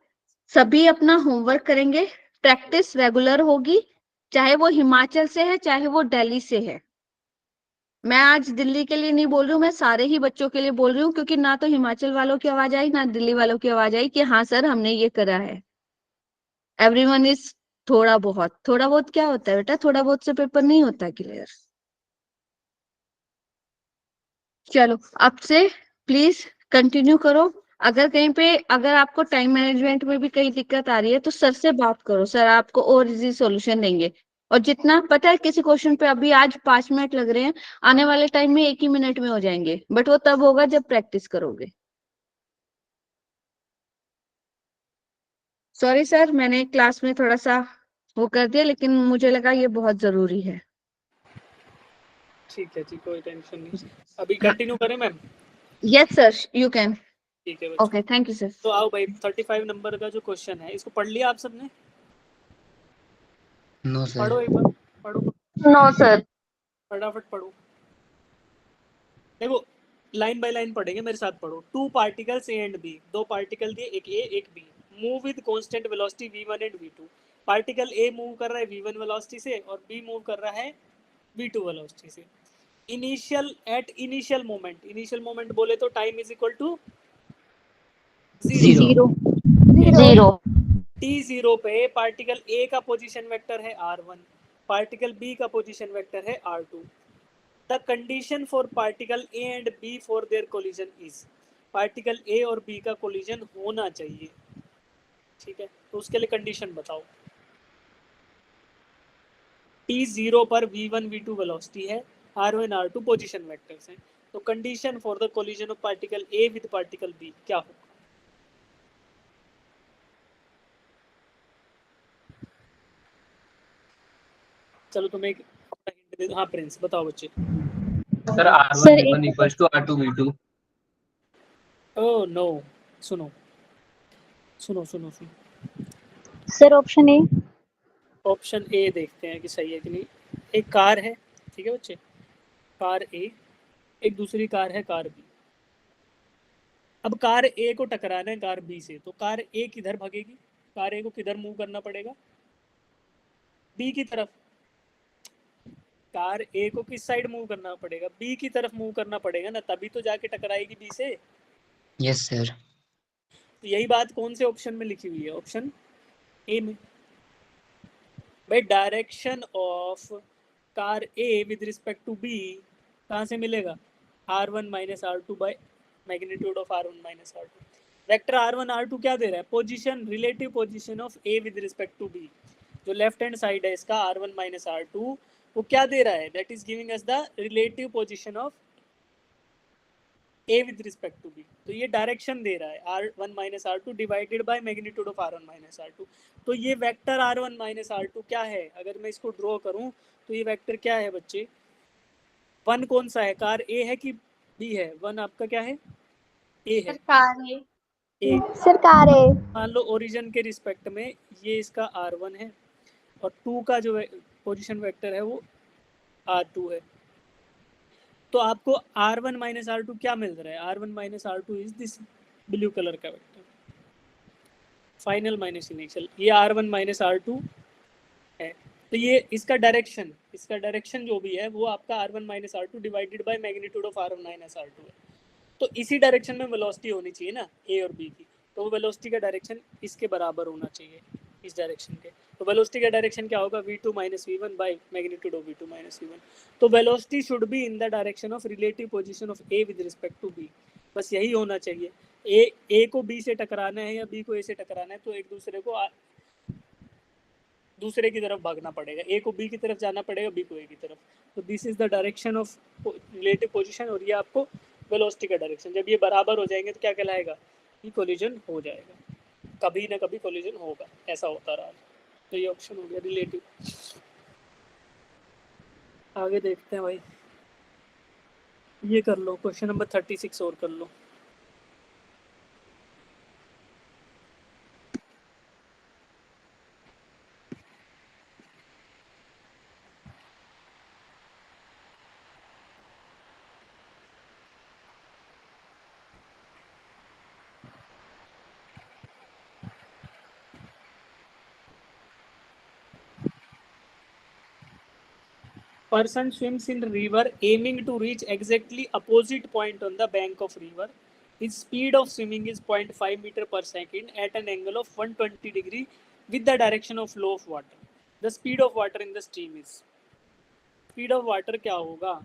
सभी अपना होमवर्क करेंगे, प्रैक्टिस रेगुलर होगी, चाहे वो हिमाचल से है चाहे वो दिल्ली से है। मैं आज दिल्ली के लिए नहीं बोल रही हूँ, मैं सारे ही बच्चों के लिए बोल रही हूँ, क्योंकि ना तो हिमाचल वालों की आवाज आई ना दिल्ली वालों की आवाज आई कि हाँ सर हमने ये करा है। एवरीवन इज थोड़ा बहुत क्या होता है बेटा, थोड़ा बहुत से पेपर नहीं होता क्लियर। चलो अब से प्लीज कंटिन्यू करो। अगर कहीं पे अगर आपको टाइम मैनेजमेंट में भी कहीं दिक्कत आ रही है तो सर से बात करो, सर आपको और इजी सॉल्यूशन देंगे। और जितना पता है किसी क्वेश्चन पे अभी आज 5 मिनट लग रहे हैं, आने वाले टाइम में 1 ही मिनट में हो जाएंगे, बट वो तब होगा जब प्रैक्टिस करोगे। सॉरी सर, मैंने क्लास में थोड़ा सा वो कर दिया, लेकिन मुझे लगा ये बहुत जरूरी है। ठीक है जी, कोई टेंशन नहीं। अभी कंटिन्यू करें ma'am? Yes sir you can. ठीक है बच्चों। Okay thank you sir. तो आओ भाई, 35 नंबर का जो क्वेश्चन है इसको पढ़ लिया आप सबने? No sir. पढ़ो एक बार, पढ़ो नो सर। फटाफट पढ़ो। देखो लाइन बाय लाइन पढ़ेंगे, मेरे साथ पढ़ो। Two particles A and B, दो पार्टिकल दिए, एक ए एक B, move with constant velocity v1 and v2। Particle A मूव कर रहा है v1 वेलोसिटी से और बी मूव कर रहा है v2 वेलोसिटी से। Initial at initial moment, initial moment बोले तो time is equal to 0। Zero. Zero. t0 पे पार्टिकल ए का पोजीशन वेक्टर है r1, पार्टिकल बी का पोजीशन वेक्टर है r2। The condition for particle A and B for their collision is, particle A और B का collision होना चाहिए, ठीक है। तो उसके लिए कंडीशन बताओ। t0 पर v1 v2 वेलोसिटी है, r1 r2 पोजीशन वेक्टर्स हैं, तो condition for the collision of particle A with particle B क्या होगा? चलो तुम्हें एक हिंट दे दो। हाँ प्रिंस बताओ बच्चे। Sir R1 V1 equals to R2 V2। Oh no, सुनो सुनो सुनो सुनो, sir option A. Option A देखते हैं कि सही है कि नहीं। एक कार है, ठीक है बच्चे, कार ए, एक दूसरी कार है कार बी। अब कार ए को टकराना है कार बी से, तो कार ए किधर भागेगी? कार ए को किधर मूव करना पड़ेगा? बी की तरफ। कार ए को किस साइड मूव करना पड़ेगा? बी की तरफ मूव करना पड़ेगा ना, तभी तो जाके टकराएगी बी से। Yes sir. तो यही बात कौन से ऑप्शन में लिखी हुई है? ऑप्शन ए में। भाई direction of car A with respect to B कहाँ से मिलेगा? r1 minus r2 by magnitude of r1 minus r2। Vector r1 r2 क्या दे रहा है? Position, relative position of a with respect to b। जो लेफ्ट हैंड साइड है इसका r1 माइनस r2, वो क्या दे रहा है? That is giving us the relative position of a with respect to b। तो ये डायरेक्शन दे रहा है, r1 minus r2 divided by magnitude of r1 minus r2। तो ये वेक्टर r1 माइनस r2 क्या है? अगर मैं इसको ड्रॉ करूं तो ये वेक्टर क्या है बच्चे? वन कौन सा है? कार ए है कि बी है? वन आपका क्या है? ए है। ए। सर कार ए। मान लो ओरिजिन के रिस्पेक्ट में ये इसका r1 है और 2 का जो पोजीशन वेक्टर है वो r2 है। तो आपको r1 माइनस r2 क्या मिल रहा है? r1 minus r2 is this blue colour का वेक्टर, फाइनल माइनस इनिशियल। ये r1 माइनस r2 है, तो ये इसका डायरेक्शन जो भी है वो आपका r1 minus r2 divided by magnitude of r1 minus r2 है। तो इसी डायरेक्शन में वेलोसिटी होनी चाहिए ना ए और बी की, तो वो वेलोसिटी का डायरेक्शन इसके बराबर होना चाहिए, इस डायरेक्शन के। तो वेलोसिटी का डायरेक्शन क्या होगा? v2 minus v1 by magnitude of v2 minus v1। तो velocity should be in the direction of relative position of a with respect to b। बस यही होना चाहिए। ए को b से टकराना है या b को a से टकराना है, तो एक दूसरे को दूसरे की तरफ भागना पड़ेगा। ए को बी की तरफ जाना पड़ेगा, बी को ए की तरफ। तो this is the direction of relative position, और ये आपको वेलोसिटी का डायरेक्शन। जब ये बराबर हो जाएंगे तो क्या कहलाएगा? ये कोलिजन हो जाएगा, कभी ना कभी कोलिजन होगा, ऐसा होता रहा। तो ये ऑप्शन हो गया रिलेटिव। आगे देखते हैं भाई, ये कर लो क्वेश्चन नंबर 36 और कर लो। Person swims in river aiming to reach exactly opposite point on the bank of river. His speed of swimming is 0.5 meter per second at an angle of 120 degree with the direction of flow of water. The speed of water in the stream is, speed of water क्या होगा?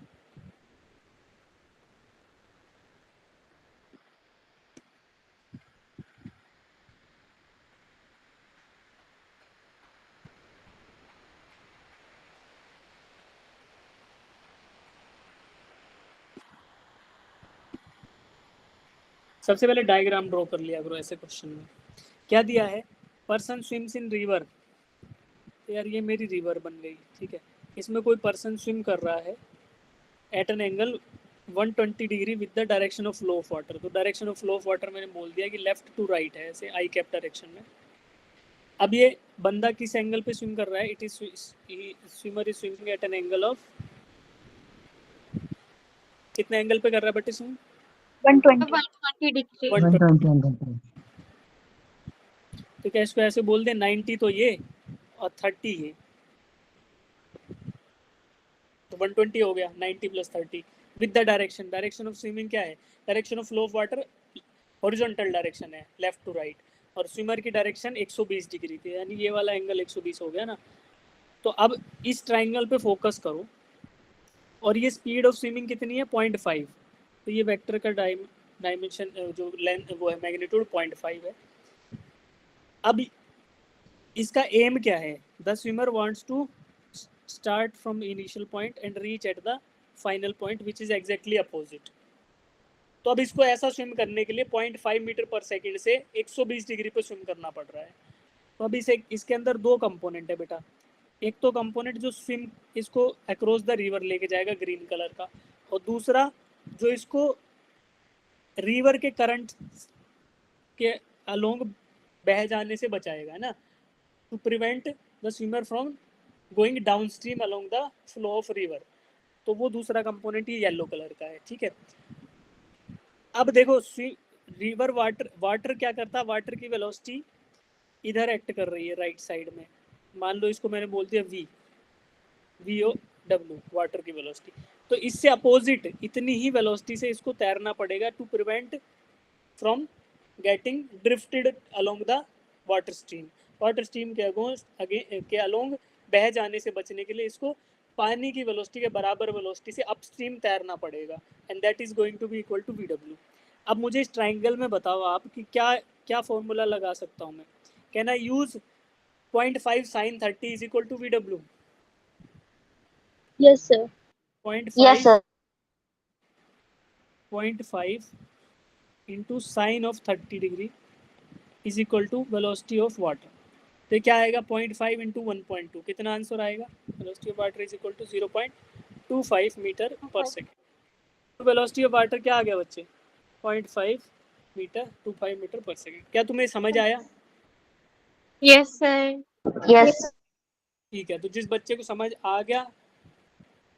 सबसे पहले diagram draw कर लिया करो ऐसे question में। क्या दिया है? पर्सन स्विम्स इन रिवर। यार ये मेरी रिवर बन गई, ठीक है। इसमें कोई पर्सन स्विम कर रहा है at an angle 120 degree with the direction of flow of water. तो direction of flow of water मैंने बोल दिया कि लेफ्ट टू राइट है, ऐसे आई कैप डायरेक्शन में। अब ये बंदा किस एंगल पे स्विम कर रहा है? It is swimmer is swimming at an angle of, कितने एंगल पे कर रहा है बेटे स्विम? 120. 120 डिग्री। 120। तो क्या इसको ऐसे बोल दे 90 तो ये और 30 ये, तो 120 हो गया 90 plus 30 with the direction. Direction of swimming क्या है? Direction of flow of water horizontal direction है, लेफ्ट टू राइट, और स्विमर की डायरेक्शन 120 डिग्री थी, यानी ये वाला एंगल 120 हो गया ना। तो अब इस ट्राइंगल पे फोकस करो, और ये स्पीड ऑफ स्विमिंग कितनी है? 0.5। तो ये वेक्टर का डायमेंशन जो लेंथ वो है, मैग्नीट्यूड 0.5 है। अब इसका एम क्या है? The swimmer wants to start from initial point and reach at the final point which is exactly opposite. तो अब इसको ऐसा स्विम करने के लिए 0.5 मीटर पर सेकेंड से 120 डिग्री पे स्विम करना पड़ रहा है। तो अब इसके अंदर दो कंपोनेंट है बेटा। एक तो कंपोनेंट जो स्विम इसको अक्रॉस द रिवर लेके जाएगा ग्रीन कलर का, और दूसरा जो इसको रिवर के करंट के अलोंग बह जाने से बचाएगा ना, to prevent the swimmer from going down stream along the flow of river. तो वो दूसरा कंपोनेंट ये येलो कलर का है, ठीक है। अब देखो रिवर वाटर क्या करता है? वाटर की वेलोसिटी इधर एक्ट कर रही है राइट साइड में, मान लो इसको मैंने बोल दिया वी ओ डब्ल्यू, वाटर की वेलोसिटी। तो इससे अपोजिट इतनी ही वेलोसिटी से इसको तैरना पड़ेगा to prevent from getting drifted along the water stream. Water stream के अलोंग बह जाने से बचने के लिए इसको पानी की वेलोसिटी के बराबर वेलोसिटी से अपस्ट्रीम तैरना पड़ेगा, and that is going to be equal to we W. अब मुझे इस ट्राइंगल में बताओ आप कि क्या क्या फॉर्मूला लगा सकता हूँ मैं? Can I use 0.5 sin 30 is equal to VW? Yes, sir. 0.5 Yes, sir. 0.5 into sin of 30 degree is equal to velocity of water। तो क्या आएगा? 0.5 into 1.2, कितना आंसर आएगा? Velocity of water is equal to 0.25 metre per second. तो velocity of water क्या आ गया बच्चे? 0.5 मीटर 25 मीटर पर सेकेंड। क्या तुम्हें समझ आया? Yes sir. Yes. ठीक है, तो जिस बच्चे को समझ आ गया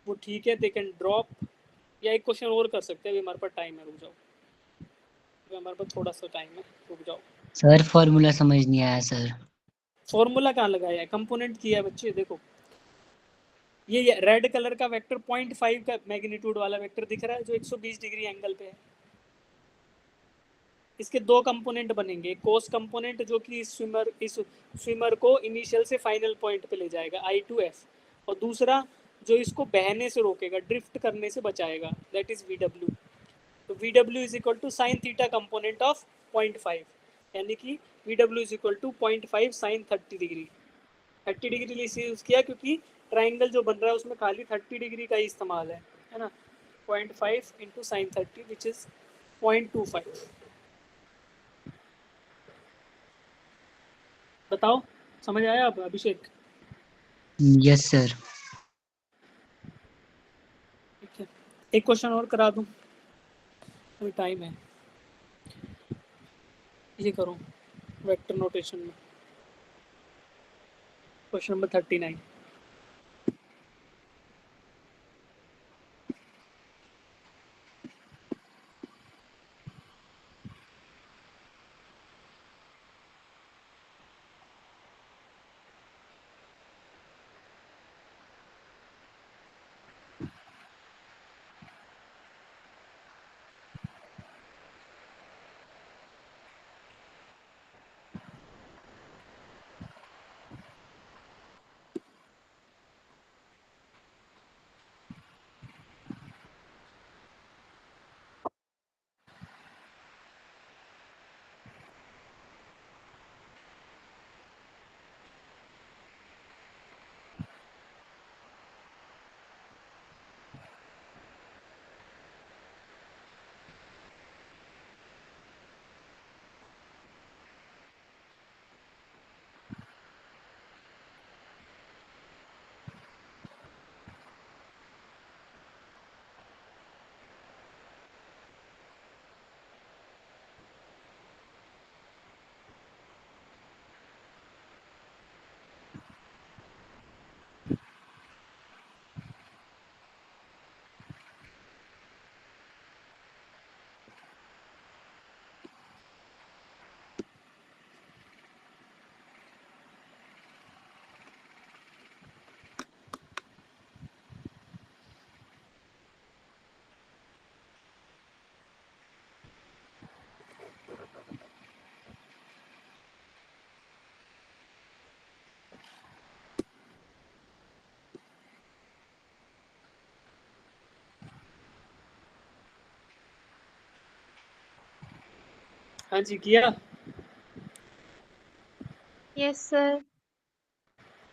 वो ठीक है, दे कैन ड्रॉप, या एक क्वेश्चन और कर सकते हैं। अभी हमारे पास टाइम है, रुक जाओ, अभी हमारे पास थोड़ा सा टाइम है, रुक जाओ। सर फॉर्मूला समझ नहीं आया सर। फॉर्मूला कहाँ लगाया है? कंपोनेंट किया है बच्चे। देखो ये रेड कलर का वेक्टर 0.5 का मैग्नीट्यूड वाला वेक्टर दिख रहा है जो 120 डिग्री एंगल पे है। इसके दो कंपोनेंट बनेंगे, कोस कंपोनेंट जो कि इस स्विमर को इनिशियल से फाइनल पॉइंट पे ले जाएगा I2F, और दूसरा जो इसको बहने से रोकेगा, ड्रिफ्ट करने से बचाएगा, दैट इज VW। तो VW is equal to sine theta component of 0.5, यानी कि VW is equal to 0.5 sine 30 degree. 30 degree use किया क्योंकि ट्राइंगल जो बन रहा है उसमें खाली 30 डिग्री का ही इस्तेमाल है ना। 0.5 इंटू साइन 30 विच इज 0.25। बताओ समझ आया अब अभिषेक? Yes sir. ठीक है, एक क्वेश्चन और करा दूं, अभी टाइम है। ये करो वेक्टर नोटेशन में, क्वेश्चन नंबर 39। हाँ जी किया। Yes sir.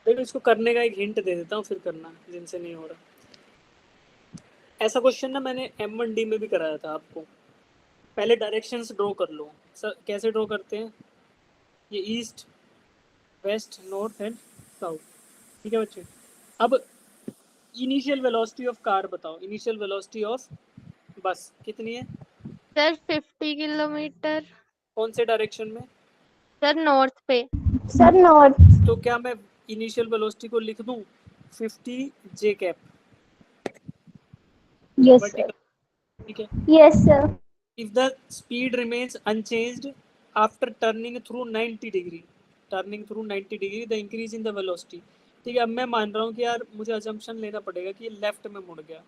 देखो इसको करने का एक हिंट दे देता हूँ, फिर करना जिनसे नहीं हो रहा। ऐसा क्वेश्चन ना मैंने M1D में भी कराया था आपको। पहले डायरेक्शंस ड्रॉ कर लो। सर कैसे ड्रॉ करते हैं? ये east, west, north and south. ठीक है बच्चे। अब इनिशियल वेलोसिटी ऑफ कार बताओ। इनिशियल वेलोसिटी ऑफ बस कितनी है? Sir 50 kilometre. कौन से डायरेक्शन में? सर नॉर्थ पे। Sir north. तो क्या मैं इनिशियल वेलोसिटी को लिख दूं 50 जे कैप यस सर। वर्टिकल? ठीक है। Yes sir. If the speed remains unchanged after turning through 90 degree, the increase in the velocity। ठीक है। अब मैं मान रहा हूँ कि यार मुझे अजम्पशन लेना पड़ेगा कि लेफ्ट में मुड़ गया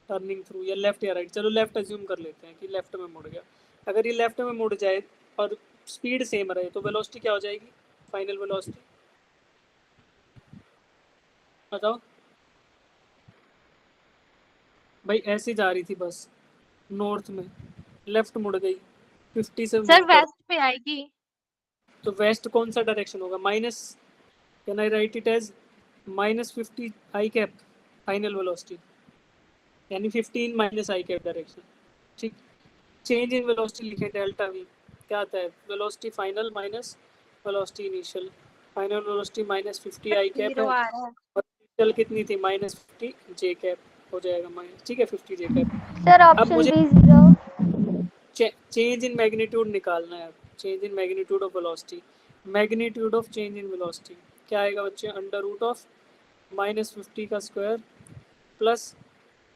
टर्निंग थ्रू, या लेफ्ट या राइट। चलो लेफ्ट अज्यूम कर लेते हैं कि लेफ्ट में मुड़ गया। अगर ये लेफ्ट में मुड़ जाए और स्पीड सेम रहे तो वेलोसिटी क्या हो जाएगी? फाइनल वेलोसिटी बताओ भाई। ऐसे जा रही थी बस नॉर्थ में, लेफ्ट मुड़ गई, 50 से सर मूव कर। वेस्ट पे आएगी। तो वेस्ट कौन सा डायरेक्शन होगा? Minus, can I write it as -50 i cap final velocity, यानी 15 माइनस आई कैप डायरेक्शन। ठीक। चेंज इन वेलोसिटी लिखे डेल्टा वी। क्या आता है? Velocity final minus velocity initial. Final velocity -50 i cap है 0 आ रहा है। और इनिशियल कितनी थी? -50 जे कैप हो जाएगा माइनस। ठीक है 50 जे कैप। सर अब ऑप्शन मुझे बी 0। चेंज इन मैग्नीट्यूड निकालना है। Change in magnitude of velocity. Magnitude of change in velocity क्या आएगा बच्चे? अंडर रूट ऑफ -50 का square plus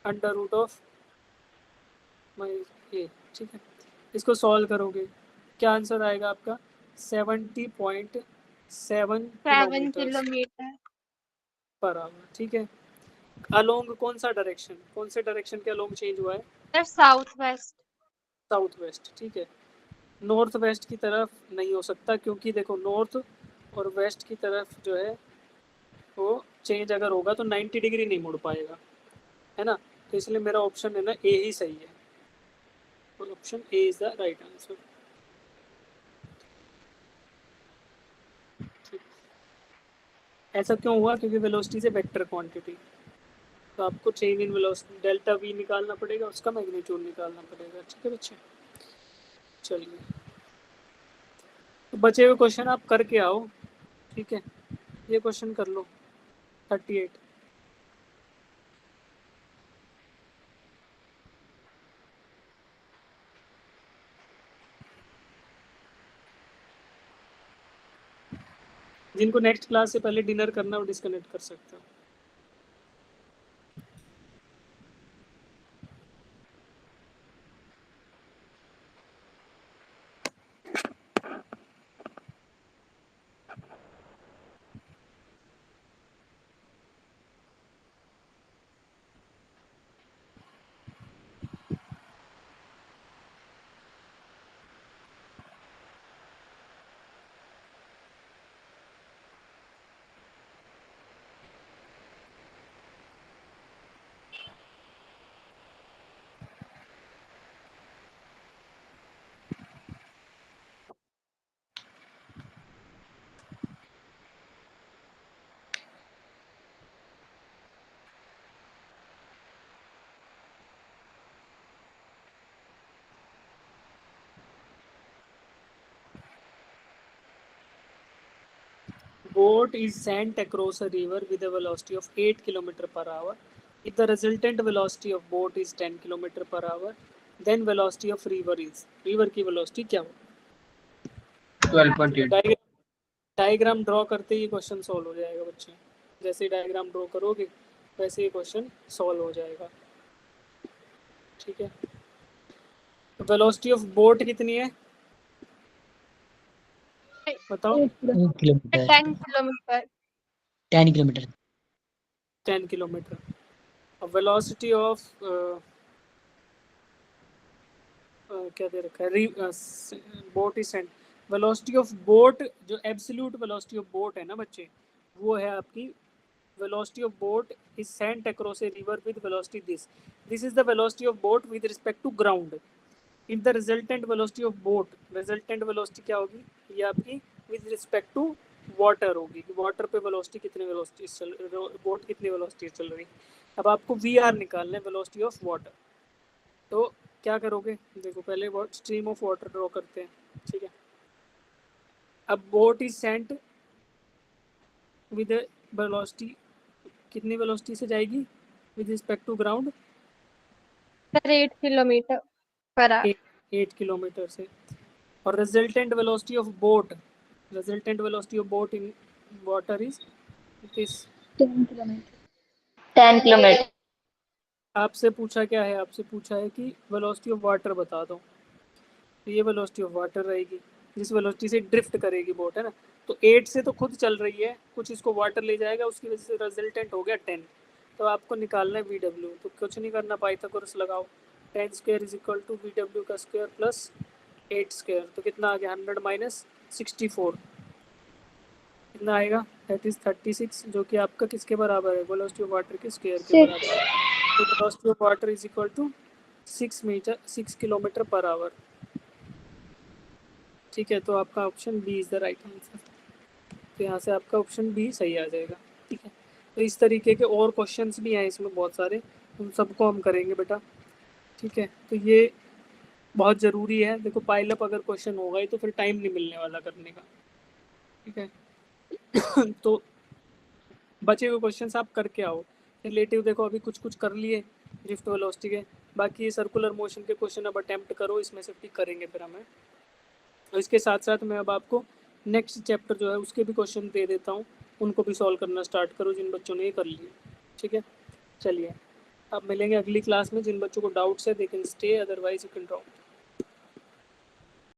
under root of ये। ठीक है। इसको सॉल्व करोगे क्या आंसर आएगा आपका? 70.7 7 किलोमीटर किलोमीटर। Per hour. ठीक है। अलोंग कौन सा डायरेक्शन, कौन से डायरेक्शन के अलोंग चेंज हुआ है? Sir south west. South west. ठीक है। नॉर्थ वेस्ट की तरफ नहीं हो सकता, क्योंकि देखो नॉर्थ और वेस्ट की तरफ जो है वो चेंज अगर होगा तो 90 डिग्री नहीं मुड़ पाएगा, है ना। तो इसलिए मेरा ऑप्शन है ना ए ही सही है। और option A is the right answer. ऐसा क्यों हुआ? क्योंकि वेलोसिटी से वेक्टर क्वांटिटी। तो आपको change in velocity delta we निकालना पड़ेगा, उसका मैग्नीट्यूड निकालना पड़ेगा। ठीक है बच्चे। चलिए तो बचे हुए क्वेश्चन आप करके आओ। ठीक है। ये क्वेश्चन कर लो 38। जिनको नेक्स्ट क्लास से पहले डिनर करना है वो डिस्कनेक्ट कर सकते हो। Boat is sent across a river with a velocity of 8 km per hour. If the resultant velocity of boat is 10 km per hour, then velocity of river is, river की velocity क्या हो? 12.8। Diagram draw करते ही question solve हो जाएगा बच्चे। जैसे diagram draw करोगे वैसे ही क्वेश्चन सॉल्व हो जाएगा। ठीक है। तो वेलोसिटी ऑफ बोट कितनी है बताओ? 8 किलोमीटर। 10 किलोमीटर। 10 किलोमीटर। 10 किलोमीटर। और वेलोसिटी ऑफ क्या दे रखा है? Boat is sent. Velocity of boat, जो एब्सोल्यूट वेलोसिटी ऑफ बोट है ना बच्चे, वो है आपकी velocity of boat is sent across a river with velocity this is the velocity of boat with respect to ground। If the resultant velocity of boat, resultant velocity क्या होगी, ये आपकी विद रिस्पेक्ट टू वाटर होगी कि water पे velocity कितनी velocity चल, boat कितनी वेलोसिटी चल रही। अब आपको वी आर निकालना है, वेलोसिटी ऑफ वाटर। तो क्या करोगे, देखो पहले स्ट्रीम ऑफ वाटर ड्रॉ करते हैं, ठीक है। अब boat is sent with velocity, कितनी वेलोसिटी से जाएगी with respect to ground, sir 8 kilometre per hour. 8 kilometre से। और resultant velocity of boat, resultant velocity of boat in water is this 10 kilometre. 10 kilometre. आपसे पूछा क्या है, आपसे पूछा है कि वेलोसिटी ऑफ वाटर बता दो, तो ये वेलोसिटी ऑफ वाटर रहेगी जिस वेलोसिटी से ड्रिफ्ट करेगी बोट, है ना। तो 8 से तो खुद चल रही है, कुछ इसको वाटर ले जाएगा, उसकी वजह से रिजल्टेंट हो गया 10। तो आपको निकालना है वी डब्ल्यू, तो कुछ नहीं करना, पाइथागोरस लगाओ, 10 square is equal to we डब्ल्यू का स्क्वायर प्लस 8 स्क्वायर, तो कितना आ गया 100 माइनस 64, कितना आएगा, दैट इज 36, जो कि आपका किसके बराबर है, वेलोसिटी ऑफ वाटर के स्क्वायर के बराबर है। तो velocity of water is equal to 6 kilometre per hour, ठीक है। तो आपका option B is the right answer. तो यहाँ से आपका ऑप्शन बी सही आ जाएगा, ठीक है। तो इस तरीके के और क्वेश्चंस भी हैं इसमें बहुत सारे, उन सबको हम करेंगे बेटा, ठीक है। तो ये बहुत ज़रूरी है, देखो पाइलअप अगर क्वेश्चन होगा ही तो फिर टाइम नहीं मिलने वाला करने का, ठीक है। तो बचे हुए क्वेश्चंस आप करके आओ। रिलेटिव देखो अभी कुछ कुछ कर लिए ड्रिफ्ट वेलोसिटी के, बाकी ये सर्कुलर मोशन के क्वेश्चन अब अटेम्प्ट करो, इसमें से टिक करेंगे फिर हमें। और इसके साथ साथ मैं अब आपको नेक्स्ट चैप्टर जो है उसके भी क्वेश्चन दे देता हूँ, उनको भी सॉल्व करना स्टार्ट करो जिन बच्चों ने ये कर लिए, ठीक है। चलिए अब मिलेंगे अगली क्लास में, जिन बच्चों को डाउट्स है they can stay, otherwise you can drop.